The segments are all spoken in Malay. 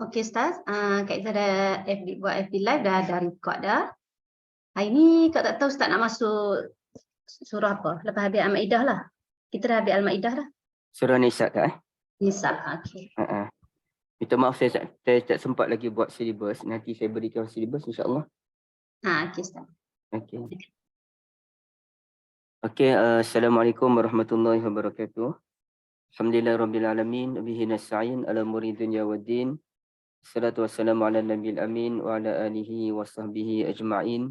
Okey Ustaz, Kak Izzah dah buat FB live dah record dah. Hari ni Kak tak tahu Ustaz nak masuk surah apa? Lepas habis Al-Maidah lah. Kita dah habis Al-Maidah dah. Surah Nisa Kak Nisa, okey. Minta maaf saya tak sempat lagi buat silibus. Nanti saya berikan silibus insya-Allah. Okey Ustaz. Okey. Assalamualaikum warahmatullahi wabarakatuh. Alhamdulillahirabbil alamin, bihi nasta'in ala umuri dunya waddin. Wassalatu wassalamu ala nabiyil amin wa ala alihi wa sahbihi ajma'in.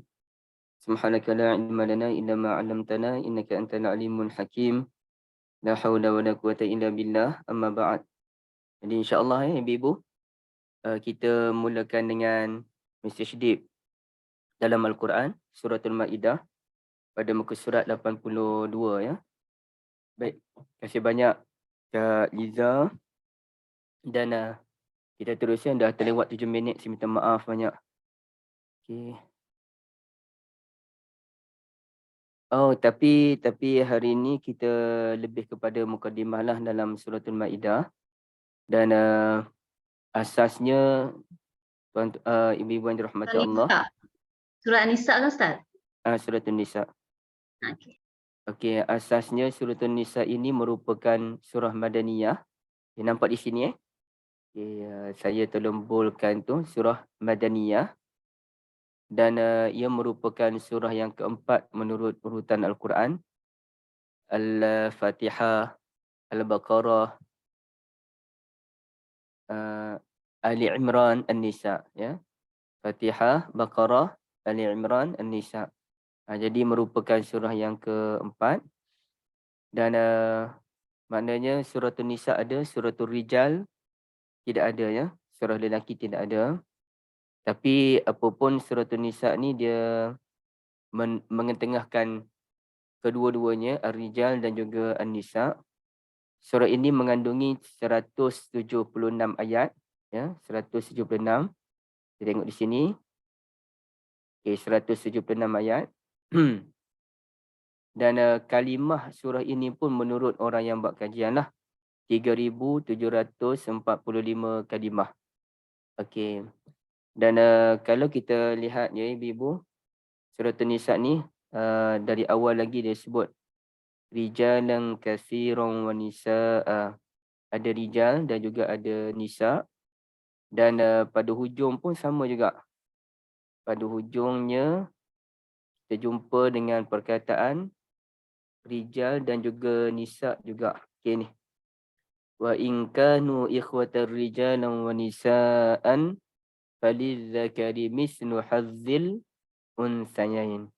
Subhanaka la ilma lana illa ma 'allamtana innaka antal alimul hakim. La haula wa la quwwata illa billah. Amma ba'd. Jadi insya-Allah ibu-ibu, kita mulakan dengan mesej deep dalam Al-Quran, suratul Maidah pada muka surat 82 ya. Baik, terima kasih banyak Kak Liza. Dan kita teruskan, dah terlewat 7 minit, saya minta maaf banyak. Okey. Oh, tapi hari ini kita lebih kepada mukadimah lah dalam suratul Maidah. Dan asasnya tuan ibu-ibu yang dirahmati Allah. Surah Nisa kan Ustaz? Suratul Nisa. Okey. Okey, asasnya suratul Nisa ini merupakan surah Madaniyah. Nampak di sini Okay, saya tolong boldkan tu, surah Madaniyah. Dan ia merupakan surah yang keempat menurut urutan Al-Quran. Al-Fatihah, Al-Baqarah, Ali Imran, An-Nisa. Ya. Fatihah, Baqarah, Ali Imran, An-Nisa. Jadi merupakan surah yang keempat. Dan maknanya suratul Nisa ada, suratul Rijal tidak ada ya. Surah lelaki tidak ada. Tapi apapun suratul Nisa ni dia mengetengahkan kedua-duanya, Ar-Rijal dan juga An-Nisa. Surah ini mengandungi 176 ayat ya, 176. Kita tengok di sini. Okey, 176 ayat. Dan kalimah surah ini pun menurut orang yang buat kajian lah 3745 kalimah. Okey. Dan kalau kita lihat ya ibu-ibu, surah An-Nisa ni dari awal lagi dia sebut rijalan katsiran wa nisaa. Ada rijal dan juga ada nisa. Dan pada hujung pun sama juga. Pada hujungnya kita jumpa dengan perkataan rijal dan juga nisa juga. Okey ni. Wa in kanu ikhwatar rijalan wa nisaan falizzakari mislu hazzil unsayain.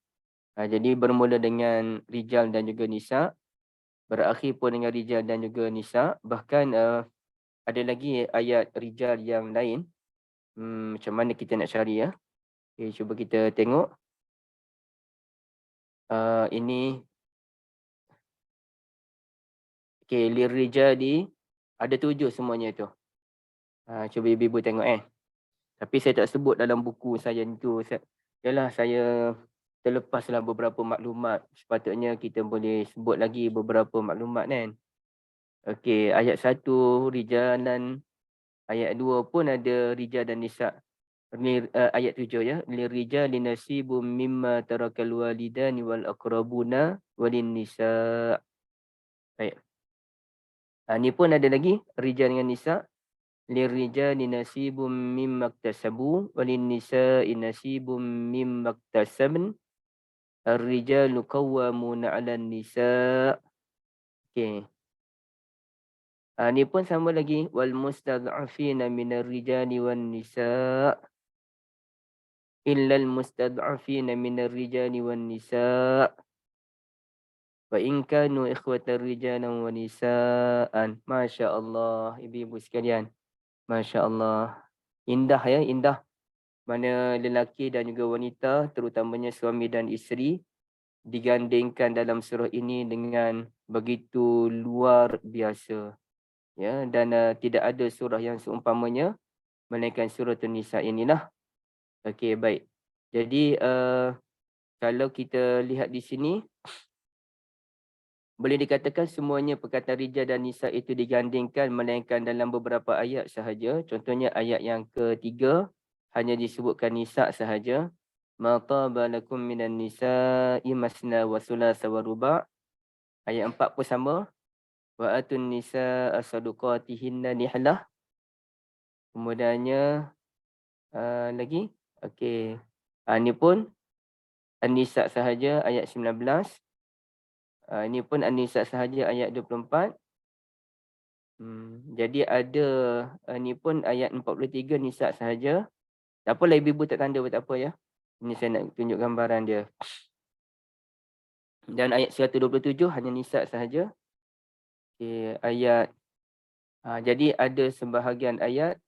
Jadi bermula dengan rijal dan juga nisa, berakhir pun dengan rijal dan juga nisa. Bahkan ada lagi ayat rijal yang lain. Macam mana kita nak cari ya? Okay, cuba kita tengok. Ini okay, lirijali ada 7 semuanya tu. Cuba ibu-ibu tengok Tapi saya tak sebut dalam buku saya tu. Saya terlepaslah beberapa maklumat. Sepatutnya kita boleh sebut lagi beberapa maklumat kan. Okey, ayat 1 rijalan, ayat 2 pun ada rijal dan nisa. Ayat 7 ya. Lirijali nasibum mimma tarakal walidani wal aqrabuna walin nisa. Baik. Ni pun ada lagi rijal dengan nisa. Lirijali nasibum mimma iktasabu walin nisa'i nasibum mimma iktasabn. Ar-rijalu qawwamuna 'alan nisa'. Okey. Ni pun sama lagi wal mustad'afina minar rijali wan nisa'. Illal mustad'afina minar rijali wan nisa'. Wa in kanu ikhwatar rijalan wa nisaan. Masya-Allah ibu-ibu sekalian. Masya-Allah. Indah ya, indah. Mana lelaki dan juga wanita, terutamanya suami dan isteri, digandingkan dalam surah ini dengan begitu luar biasa. Ya, dan tidak ada surah yang seumpamanya melainkan surah An-Nisa inilah. Okey, baik. Jadi kalau kita lihat di sini, Boleh dikatakan semuanya perkataan rijal dan nisa itu digandingkan melainkan dalam beberapa ayat sahaja. Contohnya ayat yang ketiga hanya disebutkan nisa sahaja. Ma taba lakum minan nisa'i masna wa thulatha wa ruba'. Ayat 4 pun sama. Wa atun nisa'a sadaqatihinna nihlah. Kemudiannya lagi. Okey. Ini pun An-Nisa sahaja ayat 19. Ini pun An-Nisa sahaja ayat 24. Jadi ada ni pun ayat 43 Nisa sahaja. Tak apalah ibu-ibu tak tanda pun tak apa ya. Ini saya nak tunjuk gambaran dia. Dan ayat 127 hanya Nisa sahaja. Okay, ayat jadi ada sebahagian ayat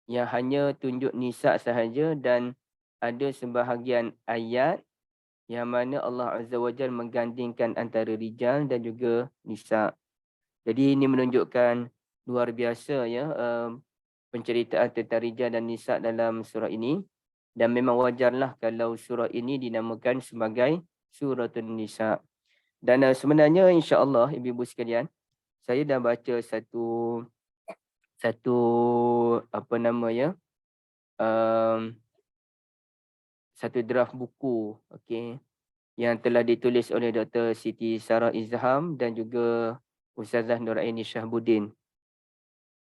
yang hanya tunjuk Nisa sahaja dan ada sebahagian ayat yang mana Allah Azza wa Jalla menggandingkan antara rijal dan juga nisa. Jadi ini menunjukkan luar biasa ya penceritaan tentang rijal dan nisa dalam surah ini, dan memang wajarlah kalau surah ini dinamakan sebagai suratul nisa. Dan sebenarnya insya-Allah ibu-ibu sekalian, saya dah baca satu apa nama ya? Satu draft buku, okey, yang telah ditulis oleh Dr. Siti Sarah Izham dan juga Ustazah Nuraini Shahbuddin.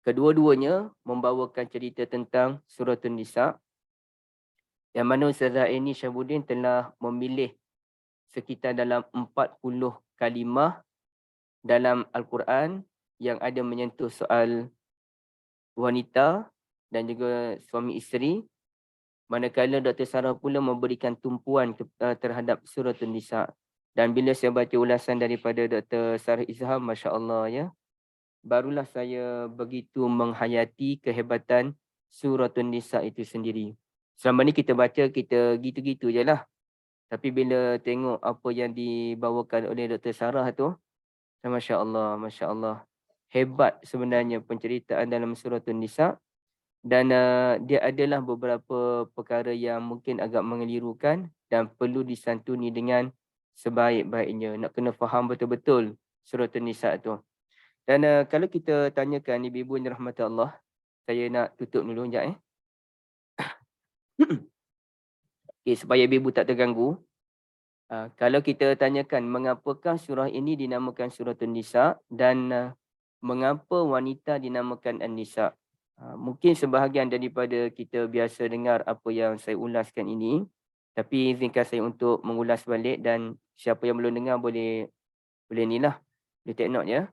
Kedua-duanya membawakan cerita tentang Suratul Nisa, yang mana Ustazah Aini Shahbuddin telah memilih sekitar dalam 40 kalimah dalam Al-Quran yang ada menyentuh soal wanita dan juga suami isteri. Manakala Dr. Sarah pula memberikan tumpuan terhadap Suratul Nisa. Dan bila saya baca ulasan daripada Dr. Sarah Izham, Masya Allah ya, barulah saya begitu menghayati kehebatan Suratul Nisa itu sendiri. Selama ni kita baca, kita gitu-gitu je lah. Tapi bila tengok apa yang dibawakan oleh Dr. Sarah tu, Masya Allah, Masya Allah. Hebat sebenarnya penceritaan dalam Suratul Nisa. Dan dia adalah beberapa perkara yang mungkin agak mengelirukan dan perlu disantuni dengan sebaik-baiknya. Nak kena faham betul-betul Suratul Nisa tu. Dan kalau kita tanyakan ibu-ibu yang dirahmati Allah, saya nak tutup dulu sekejap okay, supaya ibu-ibu tak terganggu. Kalau kita tanyakan mengapakah surah ini dinamakan Suratul Nisa dan mengapa wanita dinamakan An-Nisa? Mungkin sebahagian daripada kita biasa dengar apa yang saya ulaskan ini, tapi izinkan saya untuk mengulas balik, dan siapa yang belum dengar boleh inilah, boleh take note ya.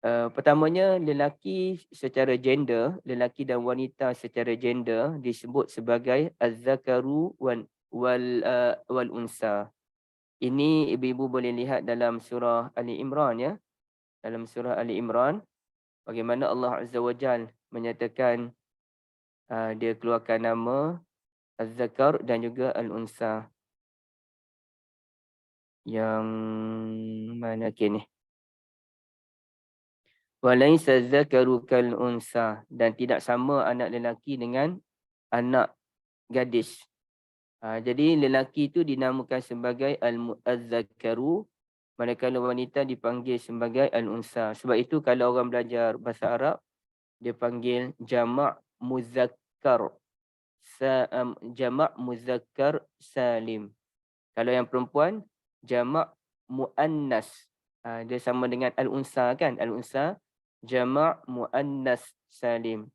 Pertamanya, lelaki secara gender, lelaki dan wanita secara gender disebut sebagai az-zakaru wal unsa. Ini ibu-ibu boleh lihat dalam surah Ali Imran ya. Dalam surah Ali Imran, bagaimana Allah Azza wa Jalla menyatakan dia keluarkan nama Az-Zakar dan juga Al-Unsa. Yang mana ni? Walaysa az-zakaru kal-unsa, dan tidak sama anak lelaki dengan anak gadis. Jadi lelaki itu dinamakan sebagai Az-Zakaru, manakala wanita dipanggil sebagai Al-Unsa. Sebab itu kalau orang belajar bahasa Arab, dia panggil jamak muzakkar, jamak muzakkar salim. Kalau yang perempuan, jamak muannas. Dia sama dengan al-unsa kan? Al-unsa jamak muannas salim.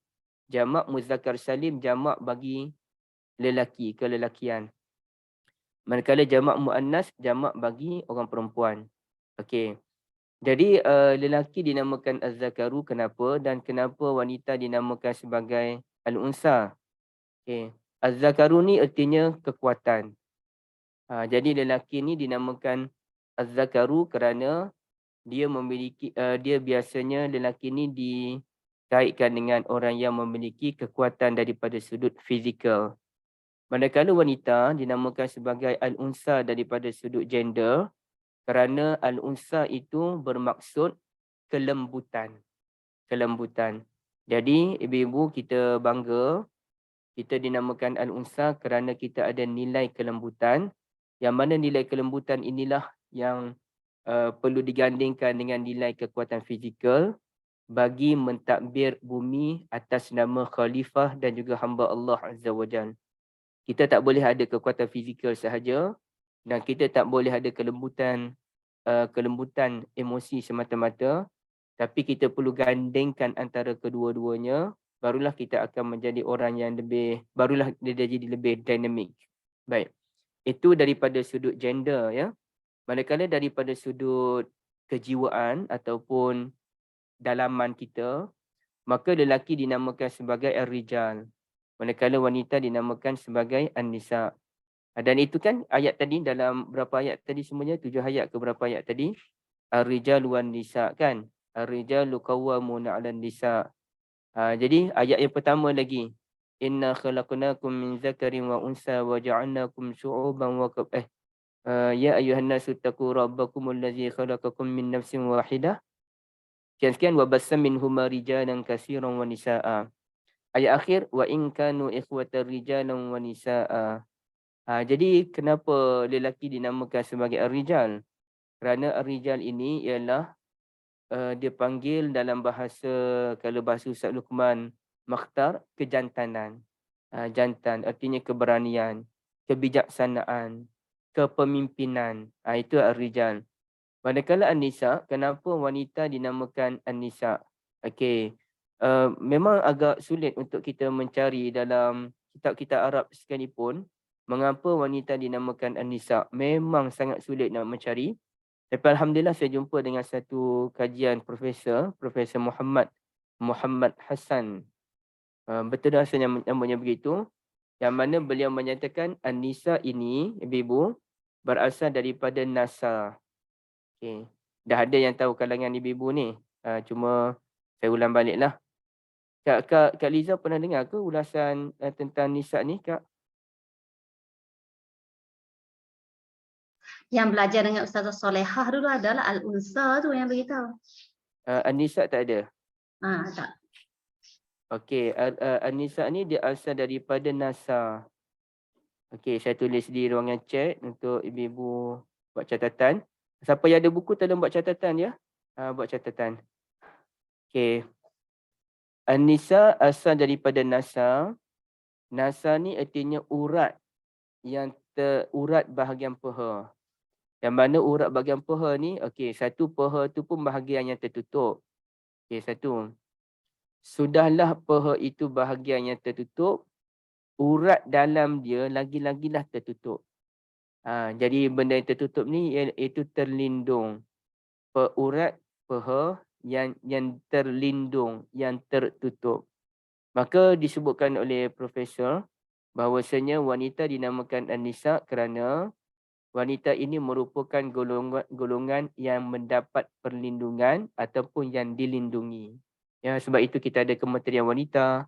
Jamak muzakkar salim jamak bagi lelaki, kelelakian. Manakala jamak muannas jamak bagi orang perempuan. Okey. Jadi lelaki dinamakan az-zakaru, kenapa, dan kenapa wanita dinamakan sebagai al-unsa? Okey. Az-zakaru ni artinya kekuatan. Jadi lelaki ni dinamakan az-zakaru kerana dia memiliki dia biasanya lelaki ni dikaitkan dengan orang yang memiliki kekuatan daripada sudut fizikal. Manakala wanita dinamakan sebagai al-unsa daripada sudut gender, kerana al-unsa itu bermaksud kelembutan. Kelembutan. Jadi ibu-ibu kita bangga, kita dinamakan al-unsa kerana kita ada nilai kelembutan, yang mana nilai kelembutan inilah yang perlu digandingkan dengan nilai kekuatan fizikal bagi mentadbir bumi atas nama khalifah dan juga hamba Allah Azza wa Jal. Kita tak boleh ada kekuatan fizikal sahaja dan kita tak boleh ada kelembutan emosi semata-mata, tapi kita perlu gandingkan antara kedua-duanya, barulah kita akan menjadi orang yang barulah dia jadi lebih dinamik. Baik, itu daripada sudut gender ya. Manakala daripada sudut kejiwaan ataupun dalaman kita, maka lelaki dinamakan sebagai ar-rijal, manakala wanita dinamakan sebagai an-nisa. Dan itu kan ayat tadi, dalam berapa ayat tadi semuanya? 7 ayat ke berapa ayat tadi? Ar-rijal wan nisa kan. Ar-rijalu qawwamuna 'alan nisa. Jadi ayat yang pertama lagi, inna khalaqnakum min zakarin wa unsa wa ja'alnakum syu'uban wa ya ayuhan nasu taqu rabbakumul ladzi khalaqakum min nafsin wahidah. Sekian wa bassam minhuma rijalan katsiran wa nisaa. Ayat akhir wa in kanu ikhwatar rijalan wa nisaa. Jadi kenapa lelaki dinamakan sebagai ar-rijal? Kerana ar-rijal ini ialah dia panggil dalam bahasa, kalau bahasa Ustaz Luqman Makhtar, kejantanan. Jantan artinya keberanian, kebijaksanaan, kepemimpinan. Itu ar-rijal. Manakala an-nisa, kenapa wanita dinamakan an-nisa? Okey. Memang agak sulit untuk kita mencari dalam kitab-kitab Arab sekalipun mengapa wanita dinamakan an-nisa. Memang sangat sulit nak mencari. Tapi alhamdulillah saya jumpa dengan satu kajian Profesor Muhammad Hassan. Betul rasanya namanya begitu. Yang mana beliau menyatakan an-nisa ini, ibu-ibu, berasal daripada nasa. Okay. Dah ada yang tahu kalangan ibu-ibu ni. Cuma saya ulang baliklah. Kak Liza pernah dengar ke ulasan tentang nisa ni, Kak? Yang belajar dengan Ustazah Solehah dulu adalah Al-Unsa tu yang beritahu. An-nisa tak ada? Tak. Okey, an-nisa ni dia asal daripada nasa. Okey, saya tulis di ruangan chat untuk ibu-ibu buat catatan. Siapa yang ada buku tolong buat catatan ya. Buat catatan. Okey. An-nisa asal daripada nasa. Nasa ni artinya urat yang urat bahagian peha. Yang mana urat bahagian peha ni, okey, satu peha tu pun bahagian yang tertutup. Okey, satu. Sudahlah peha itu bahagian yang tertutup, urat dalam dia lagi-lagilah tertutup. Jadi benda yang tertutup ni iaitu terlindung. Urat peha yang terlindung, yang tertutup. Maka disebutkan oleh Profesor bahawasanya wanita dinamakan an-nisa kerana wanita ini merupakan golongan yang mendapat perlindungan ataupun yang dilindungi. Ya, sebab itu kita ada Kementerian Wanita,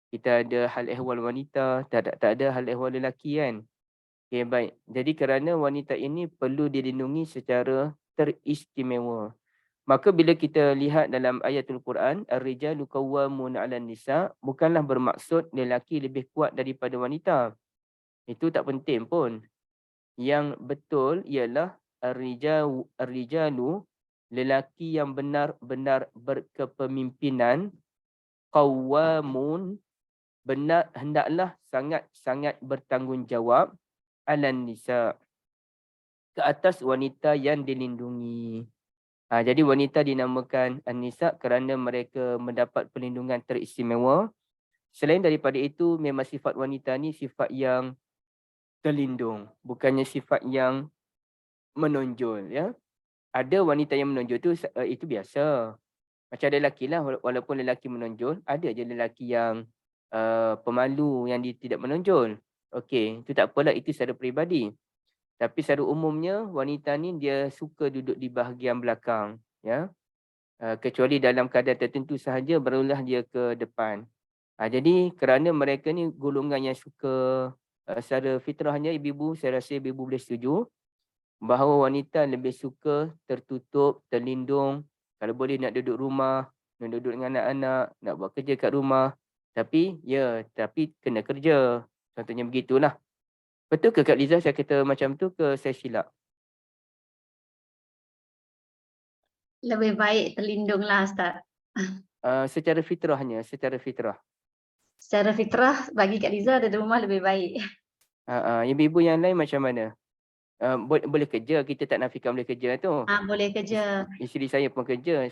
kita ada hal ehwal wanita, tak ada hal ehwal lelaki kan. Okay, baik. Jadi kerana wanita ini perlu dilindungi secara teristimewa. Maka bila kita lihat dalam ayatul Quran, ar-rijalu qawwamuna 'alan nisa, bukanlah bermaksud lelaki lebih kuat daripada wanita. Itu tak penting pun. Yang betul ialah ar-rijalu, lelaki yang benar-benar berkepemimpinan, qawwamun, hendaklah sangat-sangat bertanggungjawab, 'alan nisa, ke atas wanita yang dilindungi. Jadi wanita dinamakan an-nisa kerana mereka mendapat perlindungan teristimewa. Selain daripada itu, memang sifat wanita ni sifat yang terlindung, bukannya sifat yang menonjol ya. Ada wanita yang menonjol tu itu biasa. Macam ada lelaki lah, walaupun lelaki menonjol, ada je lelaki yang pemalu, yang dia tidak menonjol. Okey, itu tak apalah, itu secara peribadi. Tapi secara umumnya wanita ni dia suka duduk di bahagian belakang ya. Kecuali dalam keadaan tertentu sahaja barulah dia ke depan. Jadi kerana mereka ni golongan yang suka, secara fitrahnya ibu-ibu, saya rasa ibu-ibu boleh setuju bahawa wanita lebih suka tertutup, terlindung. Kalau boleh nak duduk rumah, nak duduk dengan anak-anak, nak buat kerja kat rumah. Tapi kena kerja. Contohnya begitulah. Betul ke Kak Liza saya kata macam tu ke saya silap? Lebih baik terlindunglah Ustaz. Secara fitrahnya, secara fitrah. Secara fitrah bagi Kak Liza ada di rumah lebih baik. Ibu-ibu yang lain macam mana? Boleh kerja, kita tak nafikan boleh kerja tu. Boleh kerja. Isteri saya pun kerja.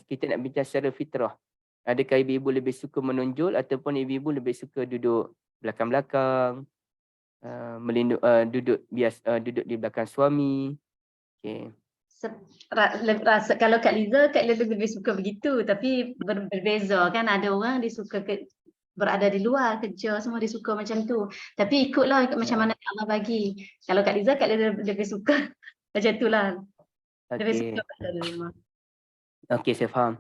Kita nak bincang secara fitrah. Adakah ibu-ibu lebih suka menonjol ataupun ibu-ibu lebih suka duduk belakang-belakang, duduk di belakang suami. Okey. Rasa kalau Kak Liza lebih suka begitu, tapi berbeza kan, ada orang dia suka berada di luar kerja, semua dia suka macam tu. Tapi ikutlah macam mana Allah bagi. Kalau Kak Liza lebih suka macam tu lah. Lebih suka Okey. berada di rumah. Okey, saya faham.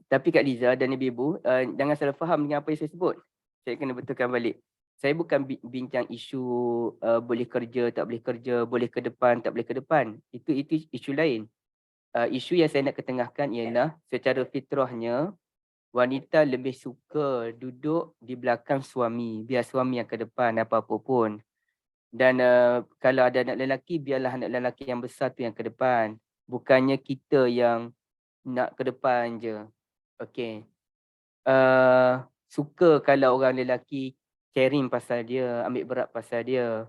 Tapi Kak Liza dan ibu-ibu, jangan salah faham dengan apa yang saya sebut. Saya kena betulkan balik. Saya bukan bincang isu boleh kerja, tak boleh kerja, boleh ke depan, tak boleh ke depan. Itu isu lain. Isu yang saya nak ketengahkan ialah secara fitrahnya wanita lebih suka duduk di belakang suami, biar suami yang ke depan apa-apa pun. Dan kalau ada anak lelaki, biarlah anak lelaki yang besar tu yang ke depan. Bukannya kita yang nak ke depan je. Okey. Suka kalau orang lelaki caring pasal dia, ambil berat pasal dia.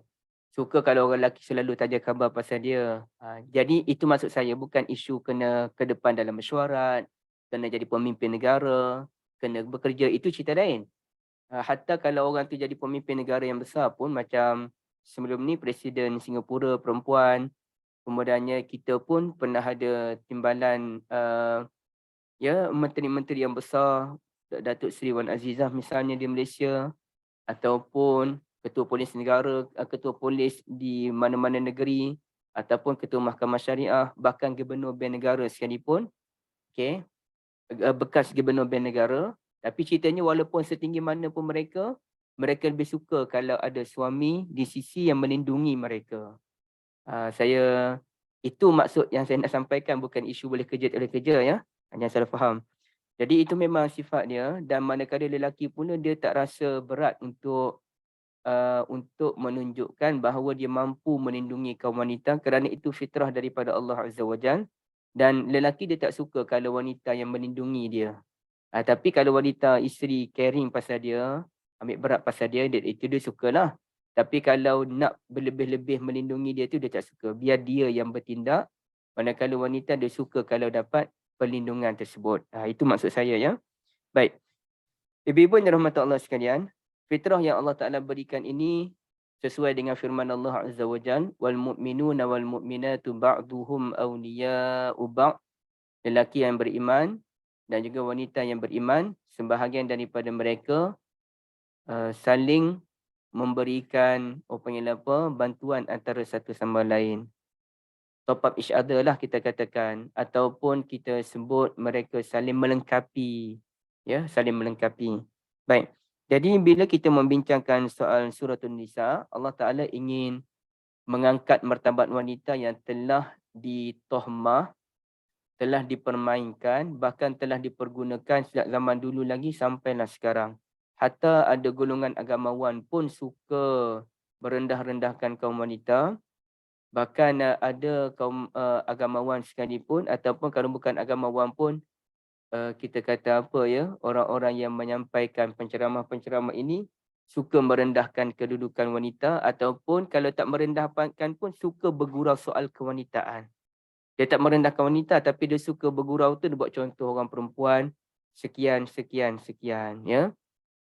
Suka kalau orang lelaki selalu tanya khabar pasal dia. Jadi itu maksud saya, bukan isu kena ke depan dalam mesyuarat, kena jadi pemimpin negara, kena bekerja, itu cerita lain. Hatta kalau orang tu jadi pemimpin negara yang besar pun, macam sebelum ni Presiden Singapura perempuan, kemudiannya kita pun pernah ada timbalan menteri-menteri yang besar, Datuk Seri Wan Azizah misalnya di Malaysia, ataupun ketua polis negara, ketua polis di mana-mana negeri, ataupun ketua mahkamah syariah, bahkan gubernur bank negara sekalipun, okey, bekas gubernur bank negara. Tapi ceritanya walaupun setinggi mana pun mereka lebih suka kalau ada suami di sisi yang melindungi mereka. Itu maksud yang saya nak sampaikan, bukan isu boleh kerja tak boleh kerja ya. Jangan salah faham. Jadi itu memang sifat dia, dan manakala lelaki pun dia tak rasa berat untuk menunjukkan bahawa dia mampu melindungi kaum wanita, kerana itu fitrah daripada Allah Azza wa Jal. Dan lelaki dia tak suka kalau wanita yang melindungi dia. Tapi kalau wanita isteri caring pasal dia, ambil berat pasal dia, itu dia sukalah. Tapi kalau nak berlebih-lebih melindungi dia tu dia tak suka. Biar dia yang bertindak. Manakala wanita dia suka kalau dapat perlindungan tersebut. Itu maksud saya ya. Baik. Ibu-ibu yang dirahmati Allah sekalian, fitrah yang Allah Ta'ala berikan ini sesuai dengan firman Allah Azza wa Jal, wal mu'minuna wal mu'minatu ba'duhum awliya'u ba'. Lelaki yang beriman dan juga wanita yang beriman, sebahagian daripada mereka saling memberikan bantuan antara satu sama lain. Top up each other lah kita katakan, ataupun kita sebut mereka saling melengkapi, ya, saling melengkapi. Baik. Jadi bila kita membincangkan soal Suratul Nisa, Allah Taala ingin mengangkat martabat wanita yang telah ditohmah, telah dipermainkan, bahkan telah dipergunakan sejak zaman dulu lagi sampailah sekarang. Hatta ada golongan agamawan pun suka merendah-rendahkan kaum wanita. Bahkan ada kaum agamawan sekalipun, ataupun kalau bukan agamawan pun, kita kata orang-orang yang menyampaikan penceramah-penceramah ini suka merendahkan kedudukan wanita, ataupun kalau tak merendahkan pun suka bergurau soal kewanitaan. Dia tak merendahkan wanita tapi dia suka bergurau tu, dia buat contoh orang perempuan sekian ya.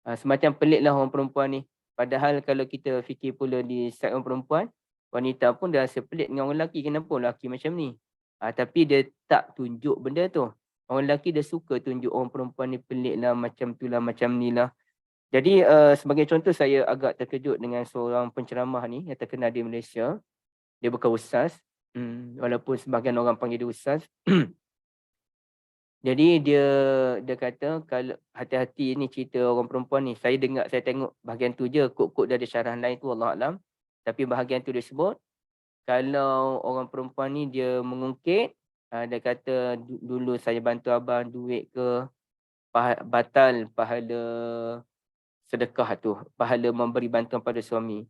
Semacam peliklah orang perempuan ni. Padahal kalau kita fikir pula di side orang perempuan, wanita pun dah rasa pelik dengan orang lelaki. Kenapa lelaki macam ni? Tapi dia tak tunjuk benda tu. Orang lelaki dia suka tunjuk orang perempuan ni pelik lah, macam tu lah, macam ni lah. Jadi sebagai contoh, saya agak terkejut dengan seorang penceramah ni yang terkenal di Malaysia. Dia bukan ustaz. Walaupun sebahagian orang panggil dia ustaz. Jadi dia kata, kalau hati-hati ni cerita orang perempuan ni. Saya tengok bahagian tu je, kod-kod dia ada syarahan lain tu, Wallahualam. Tapi bahagian tu dia sebut, kalau orang perempuan ni dia mengungkit, dia kata dulu saya bantu abang duit ke, batal pahala sedekah tu, pahala memberi bantuan pada suami.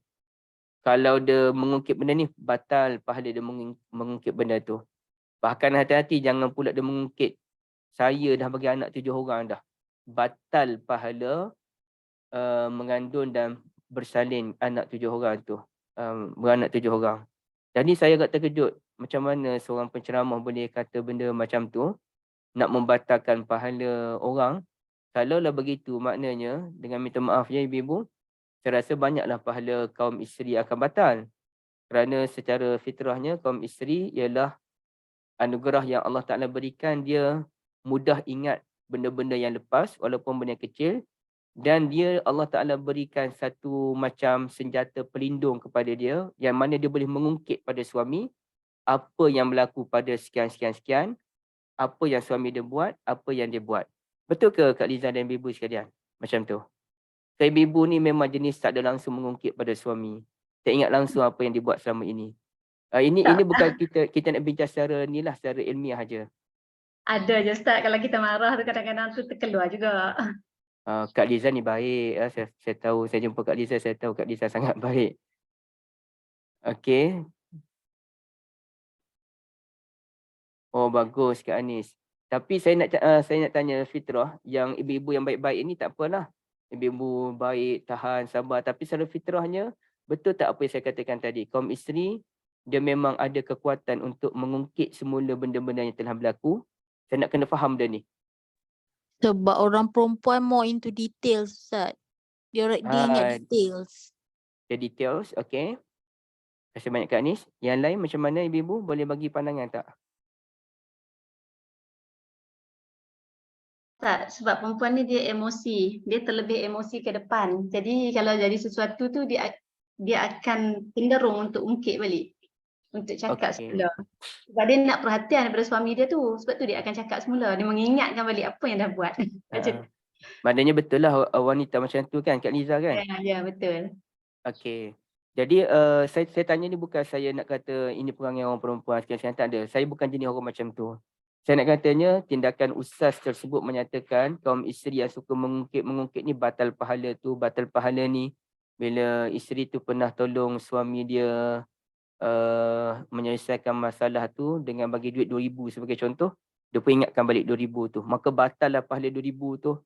Kalau dia mengungkit benda ni, batal pahala dia mengungkit benda tu. Bahkan hati-hati jangan pula dia mengungkit, saya dah bagi anak 7 orang dah. Batal pahala mengandung dan bersalin anak 7 orang tu. Beranak 7 orang. Jadi saya agak terkejut macam mana seorang penceramah boleh kata benda macam tu, nak membatalkan pahala orang. Kalaulah begitu maknanya, dengan minta maaf ya ibu-ibu, saya rasa banyaklah pahala kaum isteri akan batal. Kerana secara fitrahnya kaum isteri ialah anugerah yang Allah Ta'ala berikan, dia mudah ingat benda-benda yang lepas walaupun benda yang kecil, dan dia Allah Ta'ala berikan satu macam senjata pelindung kepada dia yang mana dia boleh mengungkit pada suami apa yang berlaku pada sekian-sekian-sekian, apa yang suami dia buat, apa yang dia buat. Betul ke Kak Liza dan ibu sekalian? Macam tu. Saya ibu ni memang jenis tak ada langsung mengungkit pada suami. Tak ingat langsung apa yang dia buat selama ini. Ini Tak, bukan kita nak bincang secara ni lah, secara ilmiah aja. ada je Ustaz, kalau kita marah tu kadang-kadang tu terkeluar juga. Kak Liza ni baik. Saya tahu, saya jumpa Kak Liza, saya tahu Kak Liza sangat baik. Okey. Oh bagus Kak Anis. Tapi saya nak tanya fitrah, yang ibu-ibu yang baik-baik ini tak apalah. Ibu-ibu baik, tahan, sabar. Tapi secara fitrahnya, betul tak apa yang saya katakan tadi? Kaum isteri, dia memang ada kekuatan untuk mengungkit semula benda-benda yang telah berlaku. Saya nak kena faham dia ni. Sebab orang perempuan more into details, Ustaz. Dia ingat Ah, details. the details, okay. Terima kasih banyak Kak Anis. Yang lain macam mana ibu-ibu? Boleh bagi pandangan tak? Tak, sebab perempuan ni dia emosi, dia terlebih emosi ke depan. Jadi kalau jadi sesuatu tu dia akan cenderung untuk ungkit balik, untuk cakap Okey. semula. Sebab dia nak perhatian daripada suami dia tu, sebab tu dia akan cakap semula. Dia mengingatkan balik apa yang dah buat. Macam Maknanya betul lah wanita macam tu kan Kak Liza kan? ya, betul. Okey. Jadi saya tanya ni bukan saya nak kata ini perangai orang perempuan sekian-sekian, tak ada. Saya bukan jenis orang macam tu. Saya nak katanya tindakan ustaz tersebut menyatakan kaum isteri yang suka mengungkit ni batal pahala tu, batal pahala ni. Bila isteri tu pernah tolong suami dia menyelesaikan masalah tu dengan bagi duit 2,000 sebagai contoh, dia pun ingatkan balik 2,000 tu. Maka batal lah pahala 2,000 tu.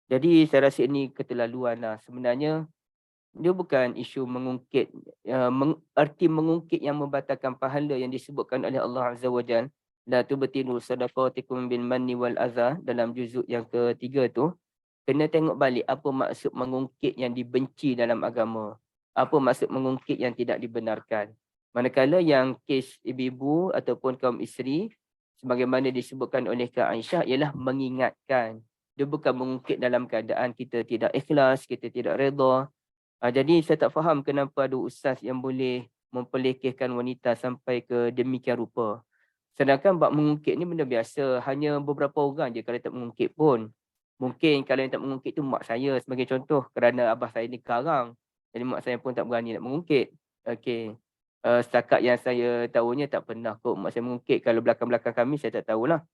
Jadi saya rasa ini keterlaluan lah. Sebenarnya dia bukan isu mengungkit, arti mengungkit yang membatalkan pahala yang disebutkan oleh Allah Azza wa Jalla. La tubtilu sadaqatikum bil manni wal adha, dalam juzuk yang ketiga tu. Kena tengok balik apa maksud mengungkit yang dibenci dalam agama. Apa maksud mengungkit yang tidak dibenarkan. Manakala yang kes ibu-ibu ataupun kaum isteri, sebagaimana disebutkan oleh Kak Aisyah, ialah mengingatkan. Dia bukan mengungkit dalam keadaan kita tidak ikhlas, kita tidak redha. Jadi saya tak faham kenapa ada ustaz yang boleh mempelekehkan wanita sampai ke demikian rupa. Sedangkan bab mengungkit ni benda biasa, hanya beberapa orang je kalau tak mengungkit pun. Mungkin kalau yang tak mengungkit tu mak saya sebagai contoh, kerana abah saya ni karang. Jadi mak saya pun tak berani nak mengungkit. Okey. Setakat yang saya tahunya tak pernah kot mak saya mengungkit. Kalau belakang-belakang kami saya tak tahulah.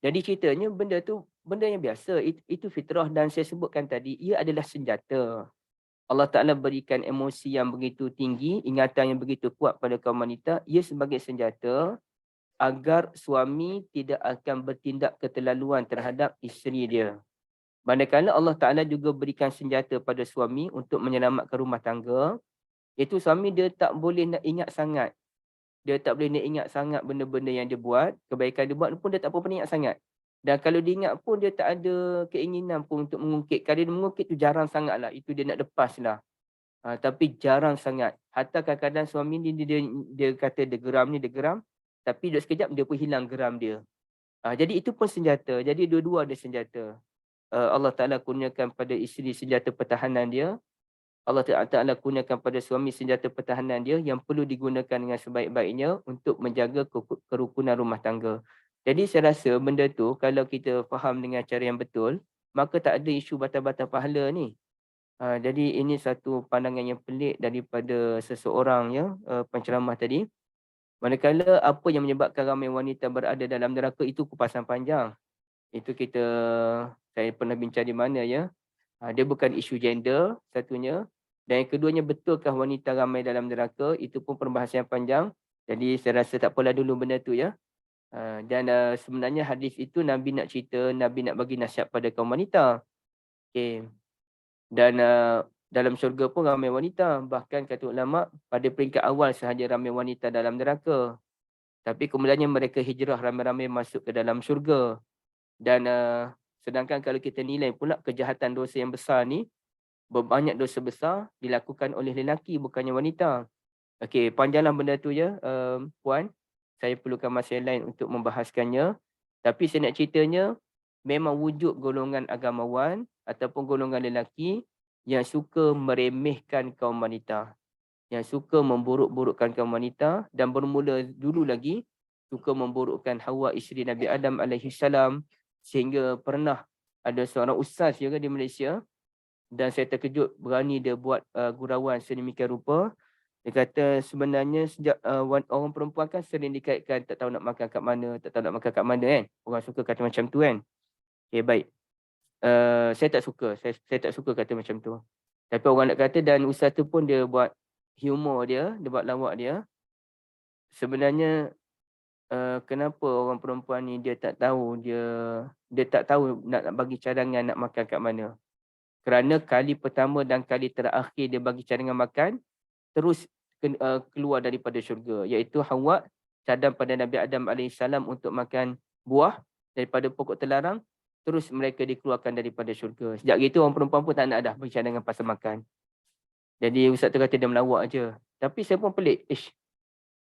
Jadi ceritanya benda tu benda yang biasa. Itu fitrah, dan saya sebutkan tadi ia adalah senjata. Allah Ta'ala berikan emosi yang begitu tinggi, ingatan yang begitu kuat pada kaum wanita, ia sebagai senjata agar suami tidak akan bertindak keterlaluan terhadap isteri dia. Manakala Allah Ta'ala juga berikan senjata pada suami untuk menyelamatkan rumah tangga, iaitu suami dia tak boleh nak ingat sangat. Dia tak boleh nak ingat sangat benda-benda yang dia buat, kebaikan dia buat pun dia tak apa ingat sangat. Dan kalau dia ingat pun dia tak ada keinginan pun untuk mengungkit. Kalau dia mengungkit tu jarang sangat lah, itu dia nak lepas lah. Tapi jarang sangat. Hatta kadang-kadang suami ni dia kata dia geram, tapi duduk sekejap dia pun hilang geram dia. Jadi itu pun senjata. Jadi dua-dua ada senjata. Allah Ta'ala kurniakan pada isteri senjata pertahanan dia. Allah Ta'ala kurniakan pada suami senjata pertahanan dia yang perlu digunakan dengan sebaik-baiknya untuk menjaga kerukunan rumah tangga. Jadi saya rasa benda tu kalau kita faham dengan cara yang betul, maka tak ada isu batal-batal pahala ni. Jadi ini satu pandangan yang pelik daripada seseorang ya, penceramah tadi. Manakala apa yang menyebabkan ramai wanita berada dalam neraka itu kupasan panjang. Itu saya pernah bincang di mana ya. Dia bukan isu gender satunya. Dan yang keduanya, betulkah wanita ramai dalam neraka? Itu pun perbahasan yang panjang. Jadi saya rasa tak apalah dulu benda tu ya. Dan sebenarnya hadis itu Nabi nak cerita, Nabi nak bagi nasihat pada kaum wanita. Okay. Dan dalam syurga pun ramai wanita. Bahkan kata ulama, pada peringkat awal sahaja ramai wanita dalam neraka. Tapi kemudiannya mereka hijrah ramai-ramai masuk ke dalam syurga. Dan sedangkan kalau kita nilai pula kejahatan dosa yang besar ni, berbanyak dosa besar dilakukan oleh lelaki bukannya wanita. Okey, panjanglah benda tu je, Puan. Saya perlukan masa yang lain untuk membahaskannya. Tapi saya nak ceritanya, memang wujud golongan agamawan ataupun golongan lelaki yang suka meremehkan kaum wanita. Yang suka memburuk-burukkan kaum wanita dan bermula dulu lagi suka memburukkan Hawa isteri Nabi Adam alaihissalam, sehingga pernah ada seorang ustaz juga di Malaysia dan saya terkejut berani dia buat gurauan sedemikian rupa. Dia kata sebenarnya sejak orang perempuan kan sering dikaitkan tak tahu nak makan kat mana, tak tahu nak makan kat mana kan. Orang suka kata macam tu kan. Okay, baik. Saya tak suka. Saya tak suka kata macam tu. Tapi orang nak kata, dan ustaz tu pun dia buat humor dia buat lawak dia. Sebenarnya kenapa orang perempuan ni dia tak tahu nak bagi cadangan nak makan kat mana. Kerana kali pertama dan kali terakhir dia bagi cadangan makan, terus keluar daripada syurga, iaitu Hawa cadang pada Nabi Adam AS untuk makan buah daripada pokok terlarang, terus mereka dikeluarkan daripada syurga. Sejak itu orang perempuan pun tak nak dah bagi cadangan pasal makan. Jadi ustaz tu kata dia melawak je. Tapi saya pun pelik,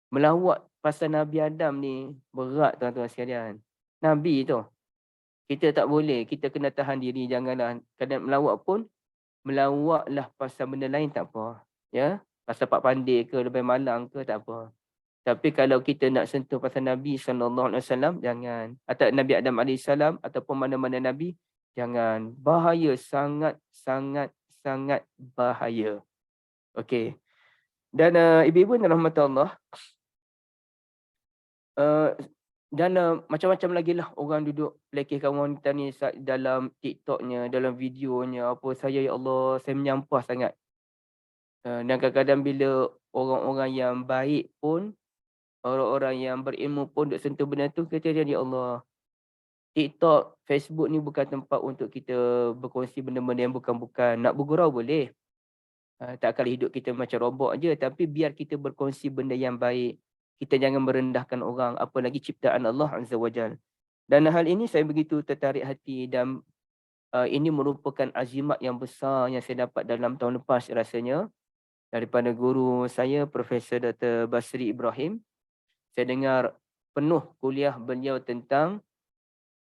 melawak pasal Nabi Adam ni berat tuan-tuan sekalian. Nabi tu, kita tak boleh, kita kena tahan diri, janganlah kadang melawak pun, melawaklah pasal benda lain tak apa. Ya, pasal Pak Pandai ke, lebih malang ke, tak apa. Tapi kalau kita nak sentuh pasal Nabi SAW, jangan. Atau Nabi Adam AS ataupun mana-mana Nabi, jangan. Bahaya, sangat bahaya. Okey. Dan ibu-ibu dan rahmat Allah, dan macam-macam lagi lah orang duduk lekehkan wanita ni dalam TikToknya, dalam videonya, apa saya, ya Allah, saya menyampah sangat. Dan kadang-kadang bila orang-orang yang baik pun, orang-orang yang berilmu pun duk sentuh benda tu, kata dia, ya Allah, TikTok, Facebook ni bukan tempat untuk kita berkongsi benda-benda yang bukan-bukan. Nak bergurau boleh. Tak kala hidup kita macam robot je, tapi biar kita berkongsi benda yang baik. Kita jangan merendahkan orang, apalagi ciptaan Allah Azza wa Jal. Dan hal ini saya begitu tertarik hati dan ini merupakan azimat yang besar yang saya dapat dalam tahun lepas rasanya. Daripada guru saya, Profesor Dr. Basri Ibrahim. Saya dengar penuh kuliah beliau tentang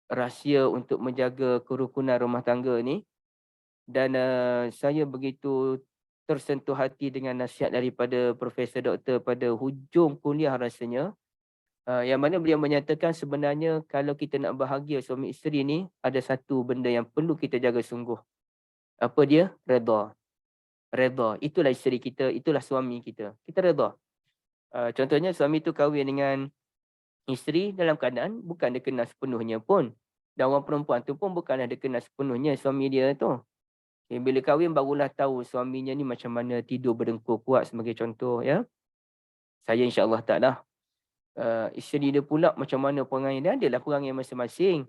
rahsia untuk menjaga kerukunan rumah tangga ni. Dan saya begitu tersentuh hati dengan nasihat daripada Profesor Doktor pada hujung kuliah rasanya. Yang mana beliau menyatakan sebenarnya kalau kita nak bahagia suami isteri ni, ada satu benda yang perlu kita jaga sungguh. Apa dia? Redha. Redha. Itulah isteri kita, itulah suami kita. Kita redha. Contohnya suami tu kahwin dengan isteri dalam keadaan bukan dia kenal sepenuhnya pun. Dan orang perempuan tu pun bukanlah dia kenal sepenuhnya suami dia tu. Okay, bila kahwin barulah tahu suaminya ni macam mana tidur berdengkur kuat sebagai contoh ya. Saya insya-Allah tak dah. Isteri dia pula macam mana perangai dia, adalah perangai masing-masing.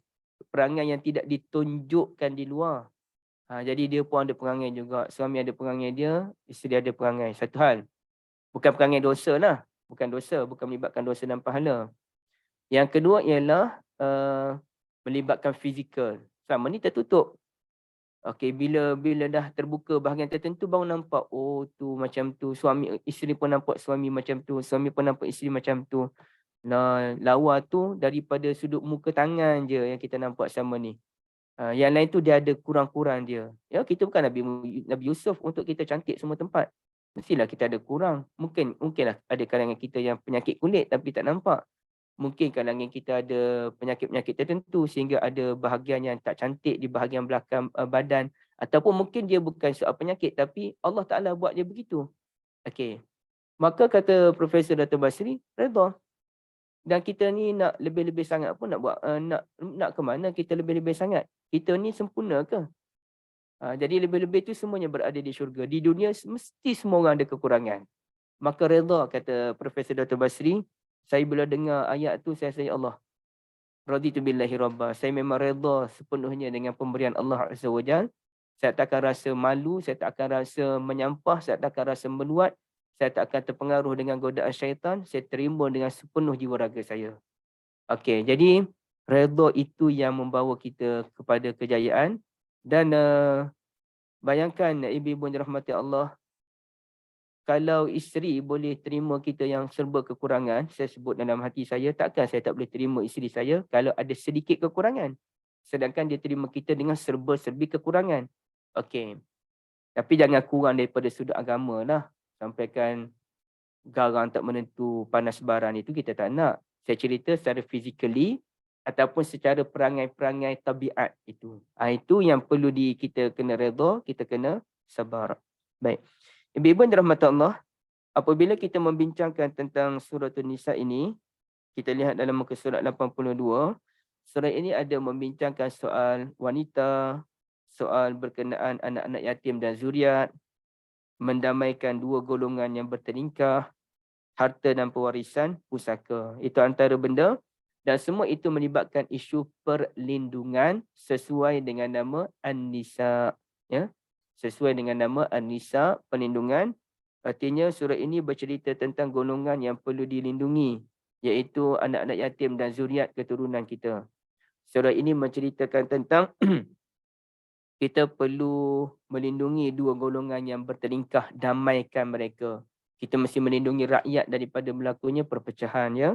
Perangai yang tidak ditunjukkan di luar. Jadi dia pun ada perangai juga. Suami ada perangai dia, isteri ada perangai. Satu hal. Bukan perangai dosa lah. Bukan dosa, bukan melibatkan dosa dan pahala. Yang kedua ialah melibatkan fizikal. Selama ni tertutup. Okey, bila dah terbuka bahagian tertentu baru nampak, oh tu macam tu. Suami, isteri pun nampak suami macam tu. Suami pun nampak isteri macam tu. Nah, lawa tu daripada sudut muka tangan je yang kita nampak sama ni. Yang lain tu dia ada kurang-kurang dia. Ya, kita bukan Nabi Yusuf untuk kita cantik semua tempat. Mestilah kita ada kurang. Mungkinlah ada kalangan kita yang penyakit kulit tapi tak nampak. Mungkin kalangan kita ada penyakit-penyakit tertentu sehingga ada bahagian yang tak cantik di bahagian belakang badan. Ataupun mungkin dia bukan soal penyakit tapi Allah Ta'ala buat dia begitu. Okey. Maka kata Profesor Dr. Basri, redha. Dan kita ni nak lebih-lebih sangat pun nak buat, nak ke mana kita lebih-lebih sangat? Kita ni sempurna ke? Jadi lebih-lebih tu semuanya berada di syurga. Di dunia mesti semua orang ada kekurangan. Maka redha, kata Profesor Dr. Basri, saya bila dengar ayat tu saya rasa, ya Allah, raditu billahi rabba. Saya memang redha sepenuhnya dengan pemberian Allah Azza wa Jalla. Saya tak akan rasa malu, saya tak akan rasa menyampah, saya tak akan rasa meluat, saya tak akan terpengaruh dengan godaan syaitan, saya terima dengan sepenuh jiwa raga saya. Okey, jadi redha itu yang membawa kita kepada kejayaan. Dan bayangkan ibu-ibu yang dirahmati Allah, kalau isteri boleh terima kita yang serba kekurangan, saya sebut dalam hati saya, takkan saya tak boleh terima isteri saya kalau ada sedikit kekurangan. Sedangkan dia terima kita dengan serba-serbi kekurangan. Okey. Tapi jangan kurang daripada sudut agama lah. Sampaikan garang tak menentu, panas baran, itu kita tak nak. Saya cerita secara physically ataupun secara perangai-perangai tabiat itu. Itu yang perlu kita kena redha, kita kena sabar. Baik. Ibu-ibu yang dirahmati Allah, apabila kita membincangkan tentang surah An-Nisa ini, kita lihat dalam muka surat 82, surah ini ada membincangkan soal wanita, soal berkenaan anak-anak yatim dan zuriat, mendamaikan dua golongan yang bertelingkah, harta dan pewarisan, pusaka. Itu antara benda, dan semua itu melibatkan isu perlindungan sesuai dengan nama An-Nisa. Ya? Sesuai dengan nama An-Nisa, perlindungan. Artinya surah ini bercerita tentang golongan yang perlu dilindungi, iaitu anak-anak yatim dan zuriat keturunan kita. Surah ini menceritakan tentang kita perlu melindungi dua golongan yang bertelingkah, damaikan mereka. Kita mesti melindungi rakyat daripada berlakunya perpecahan. Ya.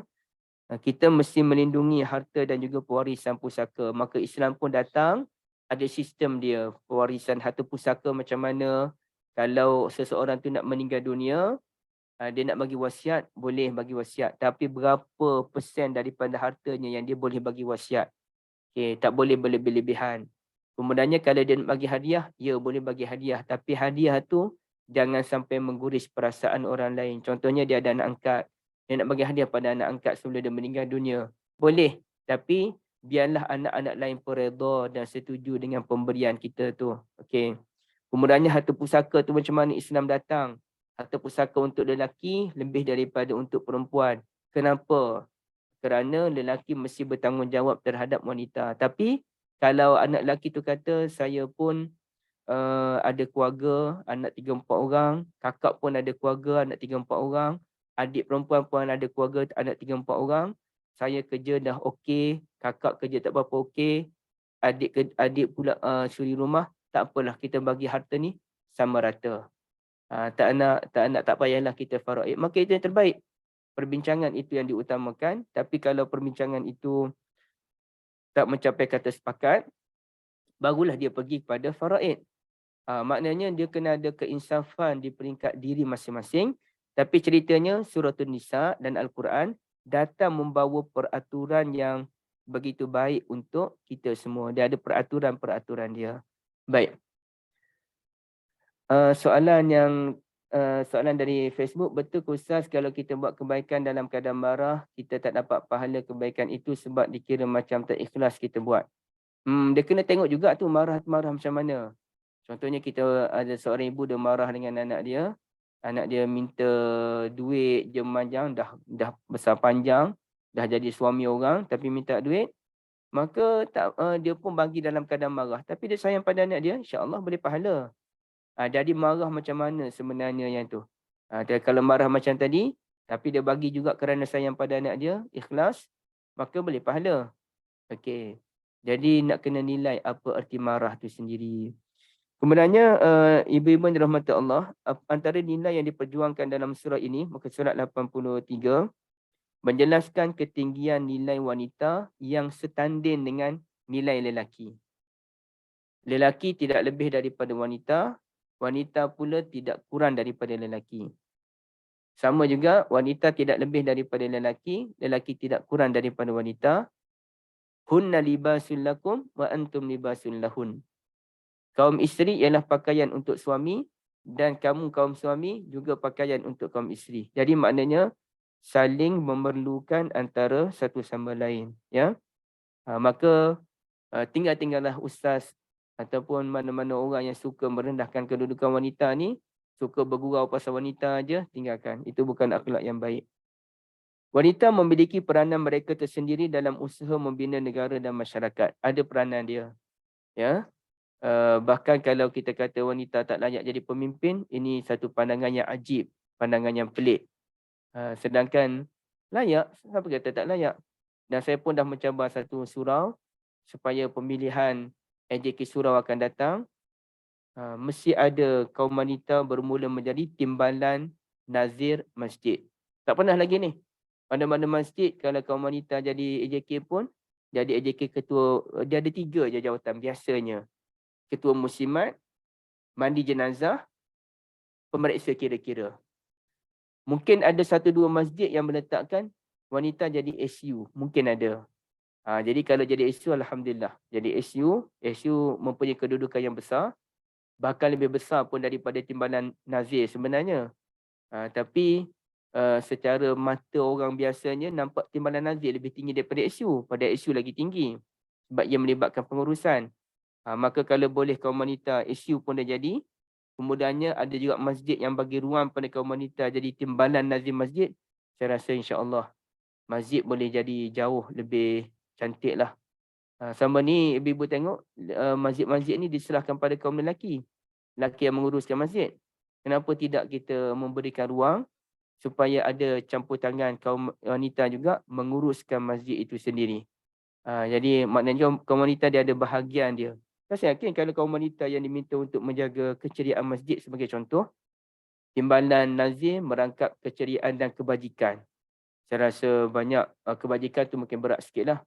Kita mesti melindungi harta dan juga pewarisan pusaka. Maka Islam pun datang, ada sistem dia. Pewarisan harta pusaka macam mana. Kalau seseorang tu nak meninggal dunia, dia nak bagi wasiat, boleh bagi wasiat. Tapi berapa persen daripada hartanya yang dia boleh bagi wasiat. Okay, tak boleh berlebih-lebihan. Kemudiannya kalau dia nak bagi hadiah, ya boleh bagi hadiah. Tapi hadiah tu jangan sampai mengguris perasaan orang lain. Contohnya dia ada anak angkat. Dia nak bagi hadiah pada anak angkat sebelum dia meninggal dunia. Boleh. Tapi biarlah anak-anak lain pun redha dan setuju dengan pemberian kita tu. Okay. Kemudiannya harta pusaka tu macam mana Islam datang. Harta pusaka untuk lelaki lebih daripada untuk perempuan. Kenapa? Kerana lelaki mesti bertanggungjawab terhadap wanita. Tapi kalau anak lelaki tu kata, saya pun ada keluarga, anak 3-4 orang. Kakak pun ada keluarga, anak 3-4 orang. Adik perempuan pun ada keluarga, anak 3-4 orang. Saya kerja dah okey, kakak kerja tak berapa okey. Adik pula suri rumah. Tak apalah, kita bagi harta ni sama rata. Tak payahlah kita faraid. Maka itu yang terbaik. Perbincangan itu yang diutamakan. Tapi kalau perbincangan itu tak mencapai kata sepakat, barulah dia pergi kepada faraid. Maknanya dia kena ada keinsafan di peringkat diri masing-masing. Tapi ceritanya surah An-Nisa dan Al-Quran datang membawa peraturan yang begitu baik untuk kita semua. Dia ada peraturan-peraturan dia. Baik. Soalan dari Facebook, betul ke Ustaz kalau kita buat kebaikan dalam keadaan marah, kita tak dapat pahala kebaikan itu sebab dikira macam tak ikhlas kita buat? Dia kena tengok juga tu marah macam mana. Contohnya kita ada seorang ibu dia marah dengan anak dia minta duit je memanjang, dah besar panjang, dah jadi suami orang tapi minta duit, maka dia pun bagi dalam keadaan marah. Tapi dia sayang pada anak dia, insya-Allah boleh pahala. Jadi marah macam mana sebenarnya yang tu? Kalau marah macam tadi, tapi dia bagi juga kerana sayang pada anak dia, ikhlas, maka boleh pahala. Okey. Jadi nak kena nilai apa erti marah tu sendiri. Kemudiannya ibu-ibu yang dirahmati Allah, antara nilai yang diperjuangkan dalam surah ini, muka surat 83, menjelaskan ketinggian nilai wanita yang setanding dengan nilai lelaki. Lelaki tidak lebih daripada wanita, wanita pula tidak kurang daripada lelaki. Sama juga wanita tidak lebih daripada lelaki, lelaki tidak kurang daripada wanita. Hunna libasul lakum wa antum libasul lahun. Kaum isteri ialah pakaian untuk suami dan kamu kaum suami juga pakaian untuk kaum isteri. Jadi maknanya saling memerlukan antara satu sama lain. Ya, maka tinggallah ustaz ataupun mana-mana orang yang suka merendahkan kedudukan wanita ni, suka bergurau pasal wanita aja, tinggalkan. Itu bukan akhlak yang baik. Wanita memiliki peranan mereka tersendiri dalam usaha membina negara dan masyarakat. Ada peranan dia. Ya. Bahkan kalau kita kata wanita tak layak jadi pemimpin, ini satu pandangan yang ajib, pandangan yang pelik. Sedangkan layak, siapa kata tak layak? Dan saya pun dah mencabar satu surau supaya pemilihan AJK surau akan datang. Mesti ada kaum wanita bermula menjadi timbalan nazir masjid. Tak pernah lagi ni. Mana-mana masjid kalau kaum wanita jadi AJK pun, jadi AJK ketua, dia ada 3 je jawatan biasanya. Ketua muslimat, mandi jenazah, pemeriksa kira-kira. Mungkin ada 1-2 masjid yang meletakkan wanita jadi SU. Mungkin ada. Jadi kalau jadi SU, alhamdulillah. Jadi SU mempunyai kedudukan yang besar. Bahkan lebih besar pun daripada timbalan nazir sebenarnya. Tapi secara mata orang biasanya nampak timbalan nazir lebih tinggi daripada SU. Pada SU lagi tinggi. Sebab ia melibatkan pengurusan. Maka kalau boleh kaum wanita SU pun dah jadi. Kemudiannya ada juga masjid yang bagi ruang pada kaum wanita jadi timbalan nazir masjid. Saya rasa insya-Allah masjid boleh jadi jauh lebih cantik lah. Sama ni ibu-ibu tengok masjid-masjid ni diserahkan pada kaum lelaki. Lelaki yang menguruskan masjid. Kenapa tidak kita memberikan ruang supaya ada campur tangan kaum wanita juga menguruskan masjid itu sendiri. Jadi maknanya kaum wanita dia ada bahagian dia. Saya yakin kalau kaum wanita yang diminta untuk menjaga keceriaan masjid sebagai contoh, timbalan nazir merangkap keceriaan dan kebajikan. Saya rasa banyak kebajikan tu mungkin berat sikit lah.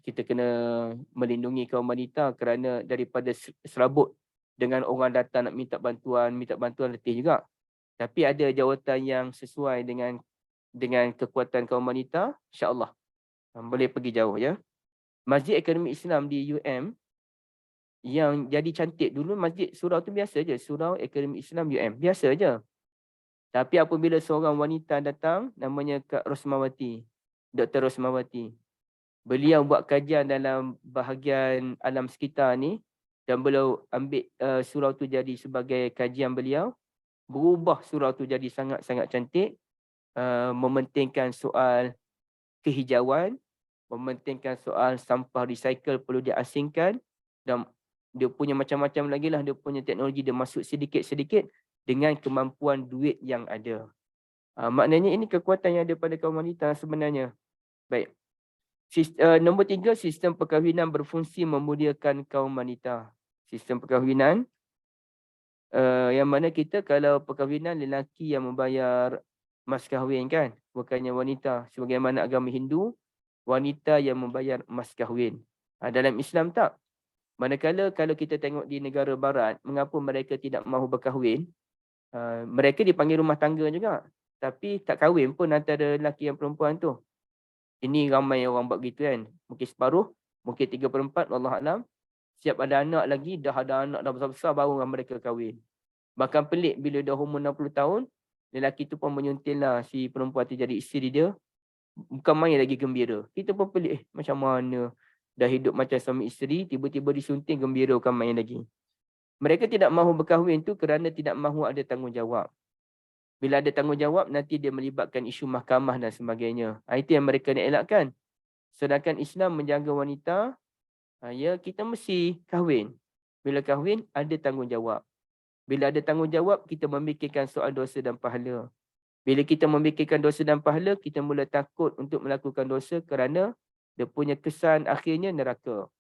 Kita kena melindungi kaum wanita kerana daripada serabut dengan orang datang nak minta bantuan letih juga. Tapi ada jawatan yang sesuai dengan kekuatan kaum wanita, insya-Allah boleh pergi jauh ya. Masjid Akademi Islam di UM yang jadi cantik dulu masjid surau tu biasa je, Surau Akademi Islam UM, biasa je. Tapi apabila seorang wanita datang namanya Kak Rosmawati, Dr. Rosmawati. Beliau buat kajian dalam bahagian alam sekitar ni dan beliau ambil surau tu jadi sebagai kajian beliau. Berubah surau tu jadi sangat-sangat cantik. Mementingkan soal kehijauan, mementingkan soal sampah recycle perlu diasingkan dan dia punya macam-macam lagi lah, dia punya teknologi dia masuk sedikit-sedikit dengan kemampuan duit yang ada. Maknanya ini kekuatan yang ada pada kaum wanita sebenarnya. Baik. Nombor 3, sistem perkahwinan berfungsi memuliakan kaum wanita. Sistem perkahwinan yang mana kita kalau perkahwinan lelaki yang membayar mas kahwin kan, bukannya wanita. Sebagaimana agama Hindu, wanita yang membayar mas kahwin. Dalam Islam tak. Manakala kalau kita tengok di negara barat, mengapa mereka tidak mahu berkahwin? Mereka dipanggil rumah tangga juga. Tapi tak kahwin pun antara lelaki dan perempuan tu. Ini ramai orang buat gitu kan. Mungkin separuh, mungkin 3/4, wallahualam. Siap ada anak lagi, dah ada anak dah besar-besar, baru mereka kahwin. Bahkan pelik bila dah umur 60 tahun, lelaki tu pun menyuntil lah si perempuan tu jadi isteri dia. Bukan main lagi gembira. Kita pun pelik, macam mana dah hidup macam suami isteri, tiba-tiba disunting gembira, bukan main lagi. Mereka tidak mahu berkahwin tu kerana tidak mahu ada tanggungjawab. Bila ada tanggungjawab, nanti dia melibatkan isu mahkamah dan sebagainya. Itu yang mereka nak elakkan. Sedangkan Islam menjaga wanita, ya kita mesti kahwin. Bila kahwin, ada tanggungjawab. Bila ada tanggungjawab, kita memikirkan soal dosa dan pahala. Bila kita memikirkan dosa dan pahala, kita mula takut untuk melakukan dosa kerana dia punya kesan akhirnya neraka.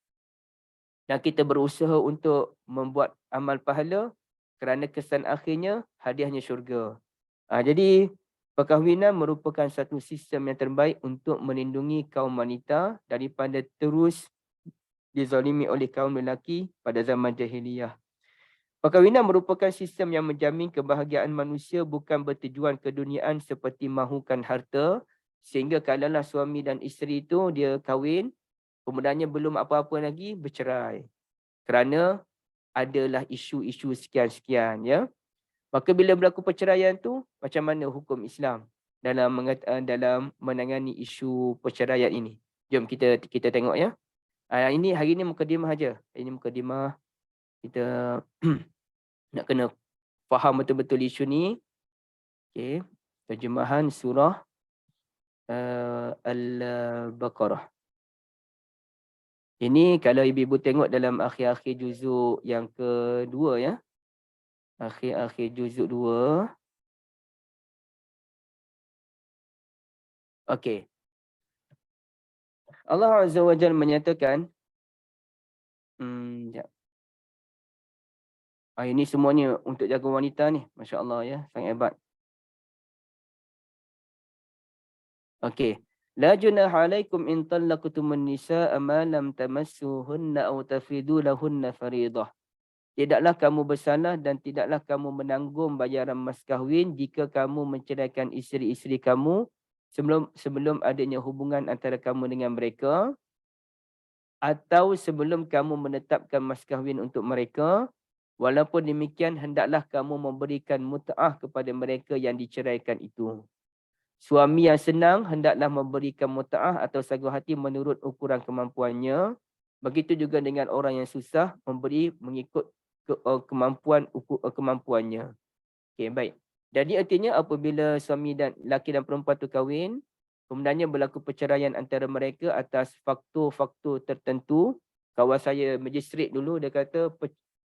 Dan kita berusaha untuk membuat amal pahala kerana kesan akhirnya hadiahnya syurga. Jadi perkahwinan merupakan satu sistem yang terbaik untuk melindungi kaum wanita daripada terus dizalimi oleh kaum lelaki pada zaman jahiliyah. Perkahwinan merupakan sistem yang menjamin kebahagiaan manusia bukan bertujuan keduniaan seperti mahukan harta, sehingga kalaulah suami dan isteri itu dia kahwin, kemudiannya belum apa-apa lagi bercerai. Kerana adalah isu-isu sekian-sekian ya. Maka bila berlaku perceraian tu, macam mana hukum Islam dalam menangani isu perceraian ini? Jom kita tengok ya. Ini hari ini mukadimah aja. Ini mukadimah, kita nak kena faham betul-betul isu ni. Okey. terjemahan surah Al-Baqarah. Ini kalau ibu-ibu tengok dalam akhir-akhir juzuk yang kedua ya. Akhir-akhir juzuk 2. Okey. Allah Azza wa Jalla menyatakan sekejap. Ini semuanya untuk jaga wanita ni. Masya Allah ya, sangat hebat. Okey. La junaha alaikum in talaqtumun nisaa ma lam tamassuhunna aw tafridu lahunna fariidah. Tidaklah kamu bersalah dan tidaklah kamu menanggung bayaran mas kahwin jika kamu menceraikan isteri-isteri kamu sebelum adanya hubungan antara kamu dengan mereka, atau sebelum kamu menetapkan mas kahwin untuk mereka. Walaupun demikian, hendaklah kamu memberikan mut'ah kepada mereka yang diceraikan itu. Suami yang senang hendaklah memberikan mut'ah atau sagu hati menurut ukuran kemampuannya. Begitu juga dengan orang yang susah, memberi mengikut kemampuannya. Okey, baik. Jadi artinya apabila suami dan lelaki dan perempuan tu kahwin, kemudiannya berlaku perceraian antara mereka atas faktor-faktor tertentu. Kawan saya magistrate dulu, dia kata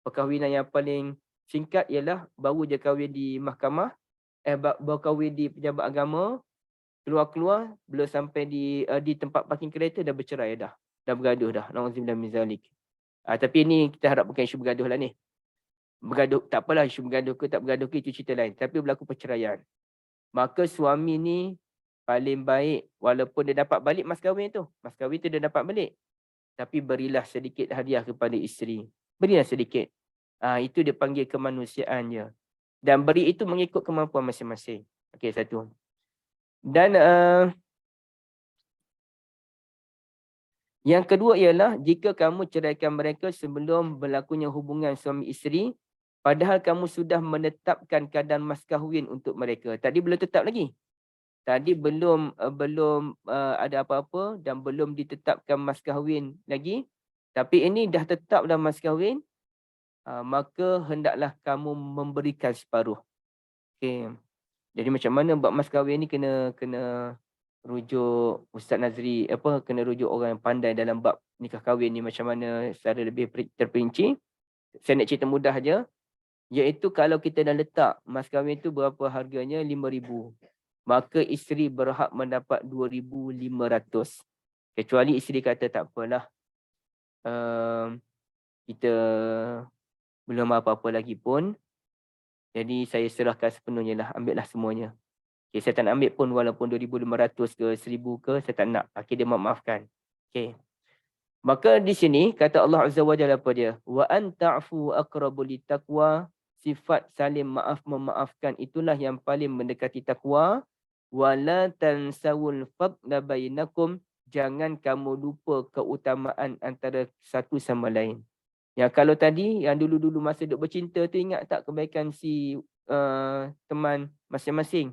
perkahwinan yang paling singkat ialah baru je kahwin di mahkamah, baru kahwin di pejabat agama, keluar-keluar belum sampai di tempat parking kereta dah bercerai dah bergaduh dah. Nauzubillah min zalik. Tapi ni kita harap bukan isu bergaduh lah ni. Bergaduh tak apalah, isu bergaduh ke tak bergaduh ke itu cerita lain, tapi berlaku perceraian. Maka suami ni paling baik, walaupun dia dapat balik mas kahwin tu dia dapat balik, tapi berilah sedikit hadiah kepada isteri. Berilah sedikit. Itu dia panggil kemanusiaannya. Dan beri itu mengikut kemampuan masing-masing. Okey, satu. Dan yang kedua ialah jika kamu ceraikan mereka sebelum berlakunya hubungan suami isteri, padahal kamu sudah menetapkan kadar mas kahwin untuk mereka. Tadi belum tetap lagi. Tadi belum ada apa-apa dan belum ditetapkan mas kahwin lagi. Tapi ini dah tetap dah mas kahwin, maka hendaklah kamu memberikan separuh. Okey. Jadi macam mana buat mas kahwin ni kena rujuk Ustaz Nazri, kena rujuk orang yang pandai dalam bab nikah kahwin ni macam mana secara lebih terperinci. Saya nak cerita mudah aja, iaitu kalau kita dah letak mas kahwin tu berapa harganya, 5,000, maka isteri berhak mendapat 2,500. Kecuali isteri kata tak apalah, kita belum apa-apa lagi pun, jadi saya serahkan sepenuhnya lah, ambillah semuanya. Okay, saya tak nak ambil pun walaupun 2,500 ke 1,000 ke, saya tak nak. Akhirnya dia maafkan. Okay. Maka di sini kata Allah Azza wa Jalla apa dia? Wa an ta'fu aqrabu littaqwa. Sifat saling maaf memaafkan itulah yang paling mendekati takwa. Wa la tansawul fadla bainakum. Jangan kamu lupa keutamaan antara satu sama lain. Ya, kalau tadi yang dulu-dulu masa duk bercinta tu, ingat tak kebaikan si teman masing-masing?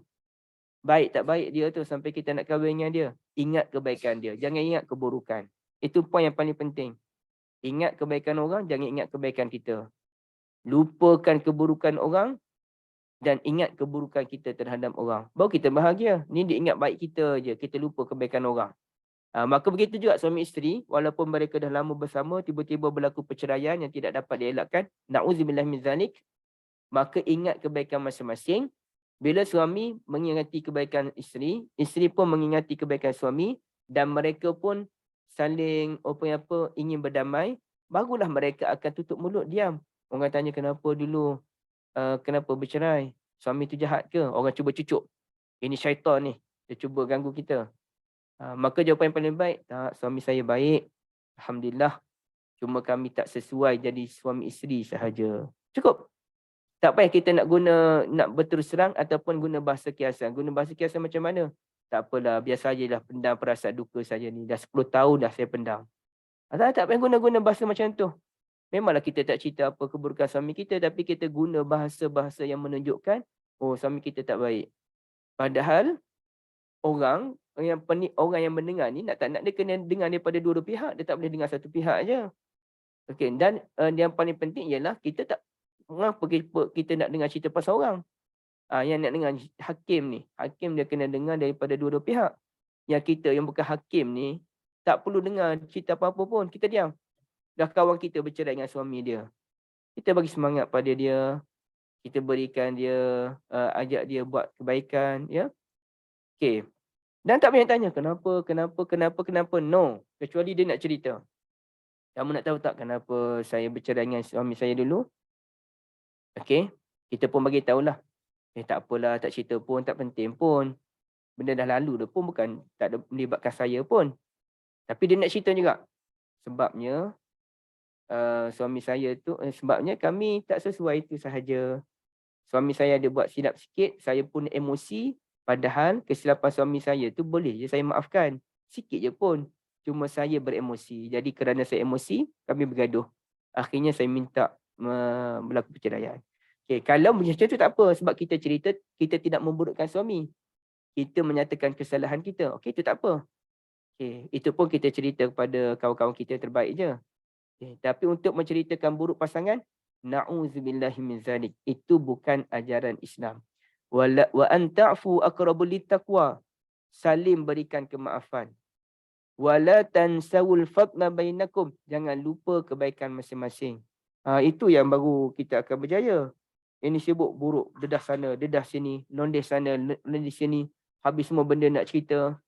Baik tak baik dia tu sampai kita nak kahwin dengan dia. Ingat kebaikan dia. Jangan ingat keburukan. Itu poin yang paling penting. Ingat kebaikan orang, jangan ingat kebaikan kita. Lupakan keburukan orang dan ingat keburukan kita terhadap orang. Baru kita bahagia. Ni dia ingat baik kita je. Kita lupa kebaikan orang. Maka begitu juga suami isteri. Walaupun mereka dah lama bersama, tiba-tiba berlaku perceraian yang tidak dapat dielakkan. Na'udzubillah min zalik. Maka ingat kebaikan masing-masing. Bila suami mengingati kebaikan isteri, isteri pun mengingati kebaikan suami, dan mereka pun saling ingin berdamai, barulah mereka akan tutup mulut diam. Orang tanya kenapa dulu, kenapa bercerai? Suami tu jahat ke? Orang cuba cucuk. Ini syaitan ni, dia cuba ganggu kita. Maka jawapan yang paling baik, tak, suami saya baik, alhamdulillah. Cuma kami tak sesuai jadi suami isteri sahaja. Cukup. Tak payah kita nak berterus terang ataupun guna bahasa kiasan. Guna bahasa kiasan macam mana? Tak apalah, biasa sajalah pendam perasaan duka saja ni. Dah 10 tahun dah saya pendam. Tak payah guna bahasa macam tu. Memanglah kita tak cerita apa keburukan suami kita, tapi kita guna bahasa-bahasa yang menunjukkan, oh suami kita tak baik. Padahal orang yang mendengar ni nak dia kena dengar daripada dua-dua pihak. Dia tak boleh dengar satu pihak je. Okay. Dan yang paling penting ialah kita tak, mengapa kita nak dengar cerita pasal orang? Yang nak dengar hakim ni. Hakim dia kena dengar daripada dua-dua pihak. Yang kita yang bukan hakim ni, tak perlu dengar cerita apa-apa pun. Kita diam. Dah kawan kita bercerai dengan suami dia. Kita bagi semangat pada dia. Kita berikan dia, ajak dia buat kebaikan. Ya. Okay. Dan tak payah tanya kenapa. No. Kecuali dia nak cerita. Kamu nak tahu tak kenapa saya bercerai dengan suami saya dulu? Okay. Kita pun bagi tahulah. Tak apalah, tak cerita pun, tak penting pun. Benda dah lalu dah pun, bukan tak ada melibatkan saya pun. Tapi dia nak cerita juga. Sebabnya, suami saya tu, sebabnya kami tak sesuai itu sahaja. Suami saya ada buat silap sikit, saya pun emosi. Padahal kesilapan suami saya tu boleh je saya maafkan. Sikit je pun. Cuma saya beremosi. Jadi kerana saya emosi, kami bergaduh. Akhirnya saya minta berlaku perceraian. Okay, kalau macam tu tak apa. Sebab kita cerita, kita tidak memburukkan suami. Kita menyatakan kesalahan kita. Okey, itu tak apa. Okay, itu pun kita cerita kepada kawan-kawan kita yang terbaik je. Okay, tapi untuk menceritakan buruk pasangan, na'udzubillahi min zalik. Itu bukan ajaran Islam. Wa an ta'fu aqrabul littaqwa. Saling berikan kemaafan. Wala tansawul fadla bainakum. Jangan lupa kebaikan masing-masing. Itu yang baru kita akan berjaya. Ini sibuk buruk, dedah sana, dedah sini, londeh sana, londeh sini. Habis semua benda nak cerita.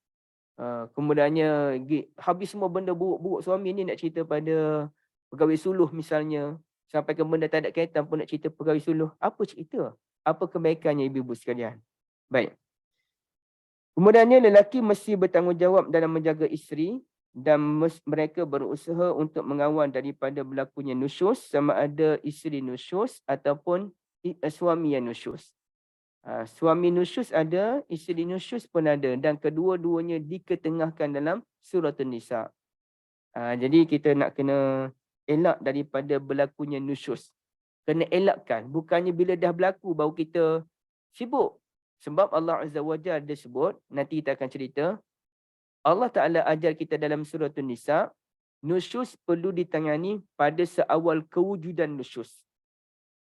Kemudiannya habis semua benda buruk-buruk suami ni nak cerita pada pegawai suluh misalnya. Sampai ke benda tak ada kaitan pun nak cerita pegawai suluh. Apa cerita? Apa kebaikannya ibu-ibu sekalian? Baik. Kemudiannya lelaki mesti bertanggungjawab dalam menjaga isteri dan mereka berusaha untuk mengawal daripada berlakunya nusyus, sama ada isteri nusyus ataupun suami yang nusyus. Suami nusyus ada, isteri nusyus pun ada, dan kedua-duanya diketengahkan dalam surah An-Nisa. Jadi kita nak kena elak daripada berlakunya nusyus. Kena elakkan, bukannya bila dah berlaku baru kita sibuk. Sebab Allah Azza wa Jalla dia sebut, nanti kita akan cerita, Allah Ta'ala ajar kita dalam surah An-Nisa, nusyus perlu ditangani pada seawal kewujudan nusyus.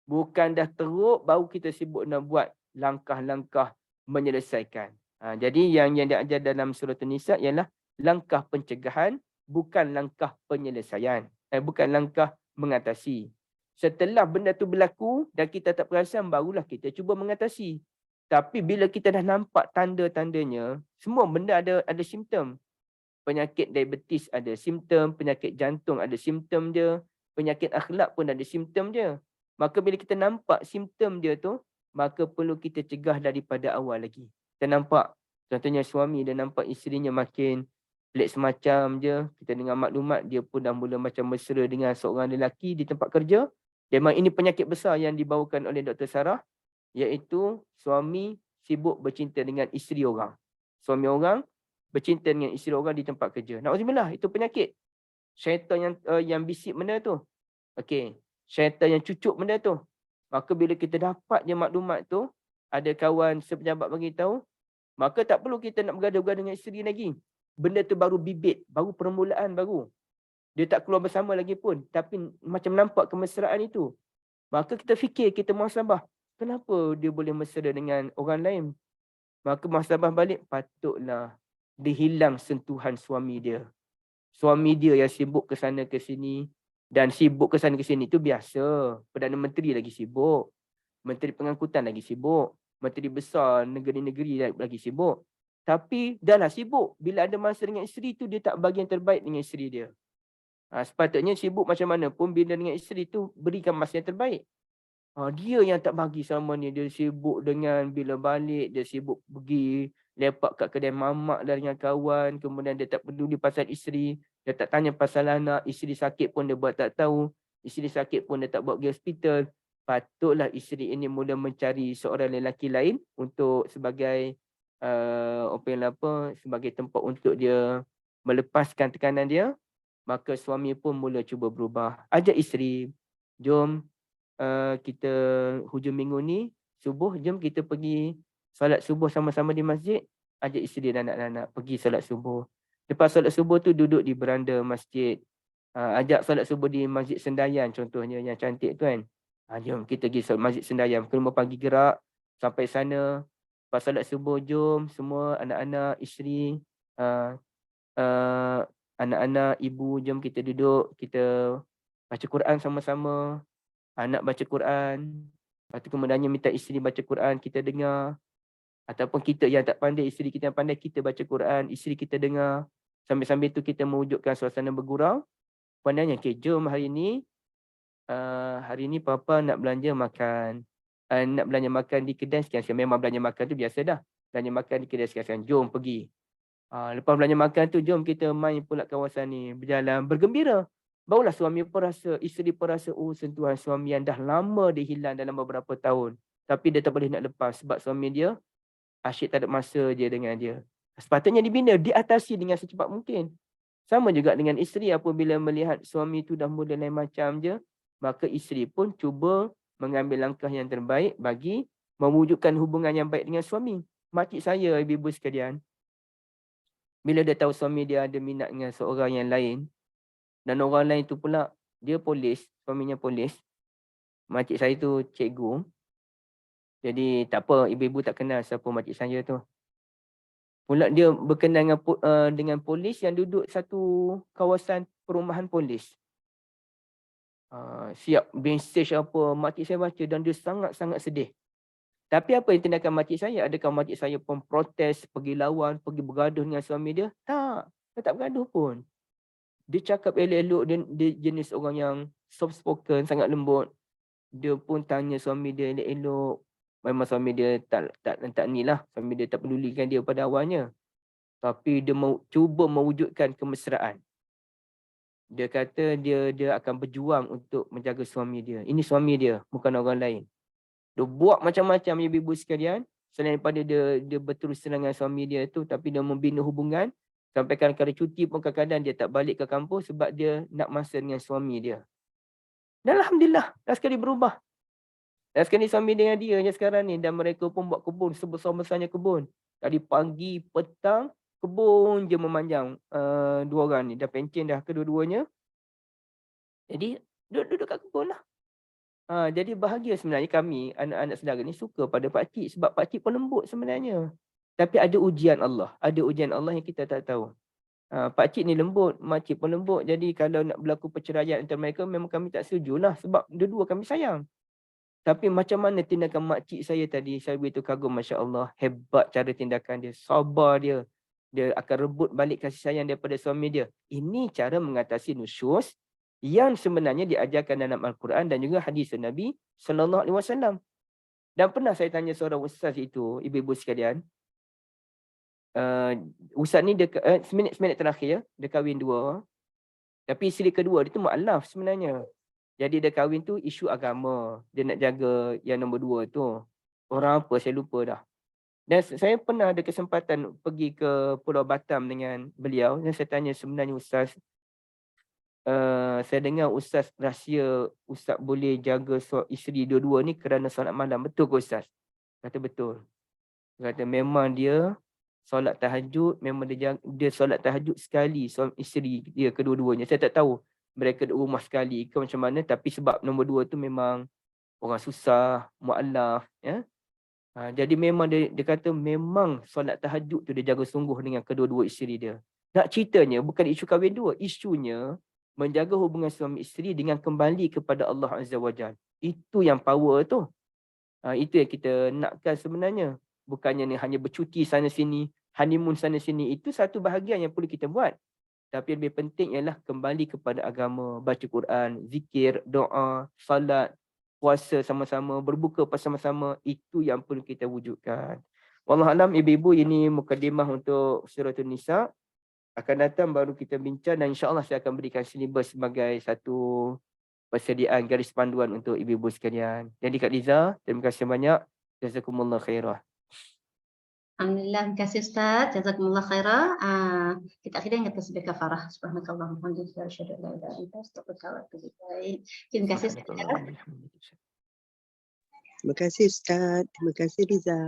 Bukan dah teruk baru kita sibuk nak buat langkah-langkah menyelesaikan. Jadi yang diajar dalam surah An-Nisa ialah langkah pencegahan, bukan langkah penyelesaian. Bukan langkah mengatasi. Setelah benda tu berlaku dan kita tak perasan, barulah kita cuba mengatasi. Tapi bila kita dah nampak tanda-tandanya, semua benda ada simptom. Penyakit diabetes ada simptom, penyakit jantung ada simptom dia, penyakit akhlak pun ada simptom dia. Maka bila kita nampak simptom dia tu, maka perlu kita cegah daripada awal lagi. Kita nampak, contohnya suami dia nampak isterinya makin pelik semacam je. Kita dengar maklumat, dia pun dah mula macam mesra dengan seorang lelaki di tempat kerja. Memang ini penyakit besar yang dibawakan oleh Dr. Sarah, iaitu suami sibuk bercinta dengan isteri orang. Suami orang bercinta dengan isteri orang di tempat kerja. Na'udzubillah, itu penyakit. Syaitan yang bisik benda tu. Okey. Syaitan yang cucuk benda tu. Maka bila kita dapat je maklumat tu, ada kawan sepejabat bagi tahu, maka tak perlu kita nak bergaduh-gaduh dengan isteri lagi. Benda tu baru bibit, baru permulaan baru. Dia tak keluar bersama lagi pun, tapi macam nampak kemesraan itu. Maka kita fikir, kita muhasabah, kenapa dia boleh mesra dengan orang lain? Maka muhasabah balik, patutlah dihilang sentuhan suami dia. Suami dia yang sibuk ke sana ke sini. Dan sibuk ke sana ke sini itu biasa. Perdana Menteri lagi sibuk. Menteri Pengangkutan lagi sibuk. Menteri besar negeri-negeri lagi sibuk. Tapi dah lah sibuk. Bila ada masa dengan isteri tu, dia tak bagi yang terbaik dengan isteri dia. Sepatutnya sibuk macam mana pun, bila dengan isteri tu, berikan masa yang terbaik. Dia yang tak bagi selama ni. Dia sibuk dengan bila balik, dia sibuk pergi lepak kat kedai mamak lah dengan kawan. Kemudian dia tak peduli pasal isteri. Dia tak tanya pasal anak. Isteri sakit pun dia buat tak tahu. Isteri sakit pun dia tak bawa pergi hospital. Patutlah isteri ini mula mencari seorang lelaki lain untuk sebagai sebagai tempat untuk dia melepaskan tekanan dia. Maka suami pun mula cuba berubah. Ajak isteri, jom kita hujung minggu ni subuh, jom kita pergi solat subuh sama-sama di masjid. Ajak isteri dan anak-anak pergi solat subuh. Lepas solat subuh tu duduk di beranda masjid. Ajak solat subuh di Masjid Sendayan contohnya yang cantik tu kan. Jom kita pergi solat Masjid Sendayan. Pukul 5 pagi gerak. Sampai sana, lepas solat subuh, jom semua anak-anak, isteri, anak-anak, ibu, jom kita duduk, kita baca Quran sama-sama. Anak baca Quran, lepas tu kemudiannya minta isteri baca Quran, kita dengar. Ataupun kita yang tak pandai, isteri kita yang pandai, kita baca Quran, isteri kita dengar. Sambil-sambil tu kita mewujudkan suasana bergurau. Pandainya, okay, jom hari ni Papa nak belanja makan. Nak belanja makan di kedai sekian-sekian. Memang belanja makan tu biasa dah. Belanja makan di kedai sekian-sekian. Jom pergi. Lepas belanja makan tu, jom kita main pula kawasan ni. Berjalan, bergembira. Barulah suami pun rasa, isteri pun rasa, oh sentuhan suami yang dah lama dia hilang dalam beberapa tahun. Tapi dia tak boleh nak lepas sebab suami dia asyik tak ada masa je dengan dia. Sepatutnya dibina, diatasi dengan secepat mungkin. Sama juga dengan isteri, apabila melihat suami tu dah mula lain macam je, maka isteri pun cuba mengambil langkah yang terbaik bagi mewujudkan hubungan yang baik dengan suami. Makcik saya, ibu-ibu sekalian, bila dia tahu suami dia ada minat dengan seorang yang lain, dan orang lain tu pula, dia polis, suaminya polis. Makcik saya tu cikgu. Jadi tak apa, ibu-ibu tak kenal siapa makcik saya tu. Pula dia berkenan dengan polis yang duduk satu kawasan perumahan polis. Siap message apa, makcik saya baca dan dia sangat-sangat sedih. Tapi apa yang tindakan makcik saya? Adakah makcik saya pun protes, pergi lawan, pergi bergaduh dengan suami dia? Tak, dia tak bergaduh pun. Dia cakap elok-elok, dia jenis orang yang soft spoken, sangat lembut. Dia pun tanya suami dia elok-elok. Memang suami dia tak ni lah. Suami dia tak pedulikan dia pada awalnya. Tapi dia cuba mewujudkan kemesraan. Dia kata dia akan berjuang untuk menjaga suami dia. Ini suami dia, bukan orang lain. Dia buat macam-macam ibu-ibu sekalian. Selain daripada dia berterus terang dengan suami dia tu, tapi dia membina hubungan. Sampai kadang-kadang cuti pun kadang-kadang dia tak balik ke kampung sebab dia nak masa dengan suami dia. Dan alhamdulillah, dah sekali berubah. Dah sekali suami dengan dia yang sekarang ni. Dan mereka pun buat kebun, sebesar-besarnya kebun. Dari pagi, petang, kebun je memanjang dua orang ni. Dah pencen dah kedua-duanya. Jadi duduk kat kebun lah. Jadi bahagia sebenarnya kami, anak-anak saudara ni suka pada pakcik. Sebab pakcik pun lembut sebenarnya. Tapi ada ujian Allah. Ada ujian Allah yang kita tak tahu. Pakcik ni lembut, makcik pun lembut. Jadi kalau nak berlaku perceraian antara mereka, memang kami tak setuju lah. Sebab dua-dua kami sayang. Tapi macam mana tindakan makcik saya tadi, saya begitu kagum, Masya Allah. Hebat cara tindakan dia, sabar dia. Dia akan rebut balik kasih sayang daripada suami dia. Ini cara mengatasi nusyus yang sebenarnya diajarkan dalam Al-Quran dan juga hadis Nabi SAW. Dan pernah saya tanya seorang ustaz itu, ibu-ibu sekalian, ustaz ni seminit terakhir, dia kahwin 2. Tapi isteri kedua dia tu mu'alaf sebenarnya. Jadi dia kahwin tu isu agama. Dia nak jaga yang nombor 2 tu. Orang apa saya lupa dah. Dan saya pernah ada kesempatan pergi ke Pulau Batam dengan beliau. Dan saya tanya sebenarnya ustaz, saya dengar ustaz rahsia ustaz boleh jaga isteri dua-dua ni kerana solat malam. Betul ke ustaz? Kata betul. Kata memang dia solat tahajud, memang dia solat tahajud sekali suami isteri dia kedua-duanya. Saya tak tahu mereka duduk rumah sekali ke macam mana, tapi sebab nombor 2 tu memang orang susah, mu'alaf, ya. Jadi memang dia kata memang solat tahajud tu dia jaga sungguh dengan kedua-dua isteri dia. Nak ceritanya bukan isu kahwin 2, isunya menjaga hubungan suami isteri dengan kembali kepada Allah Azza wa Jalla. Itu yang power tu. Itu yang kita nakkan sebenarnya. Bukannya ni hanya bercuti sana sini, honeymoon sana sini. Itu satu bahagian yang perlu kita buat. Tapi lebih penting ialah kembali kepada agama, baca Quran, zikir, doa, salat, puasa sama-sama, berbuka bersama-sama. Itu yang perlu kita wujudkan. Wallahualam, ibu-ibu, ini mukadimah untuk surah An-Nisa. Akan datang baru kita bincang dan insya-Allah saya akan berikan silibus sebagai satu persediaan garis panduan untuk ibu-ibu sekalian. Jadi Kak Liza, terima kasih banyak. Jazakumullah khairah. Alhamdulillah, terima kasih Ustaz. Jazakumullah khairah. Kita akhirnya kata sebagai kafarah. Subhanakallahumma wa bihamdika asyhadu an la ilaha illa anta astaghfiruka wa atubu ilaik. Terima kasih Ustaz. Terima kasih Ustaz. Terima kasih Liza.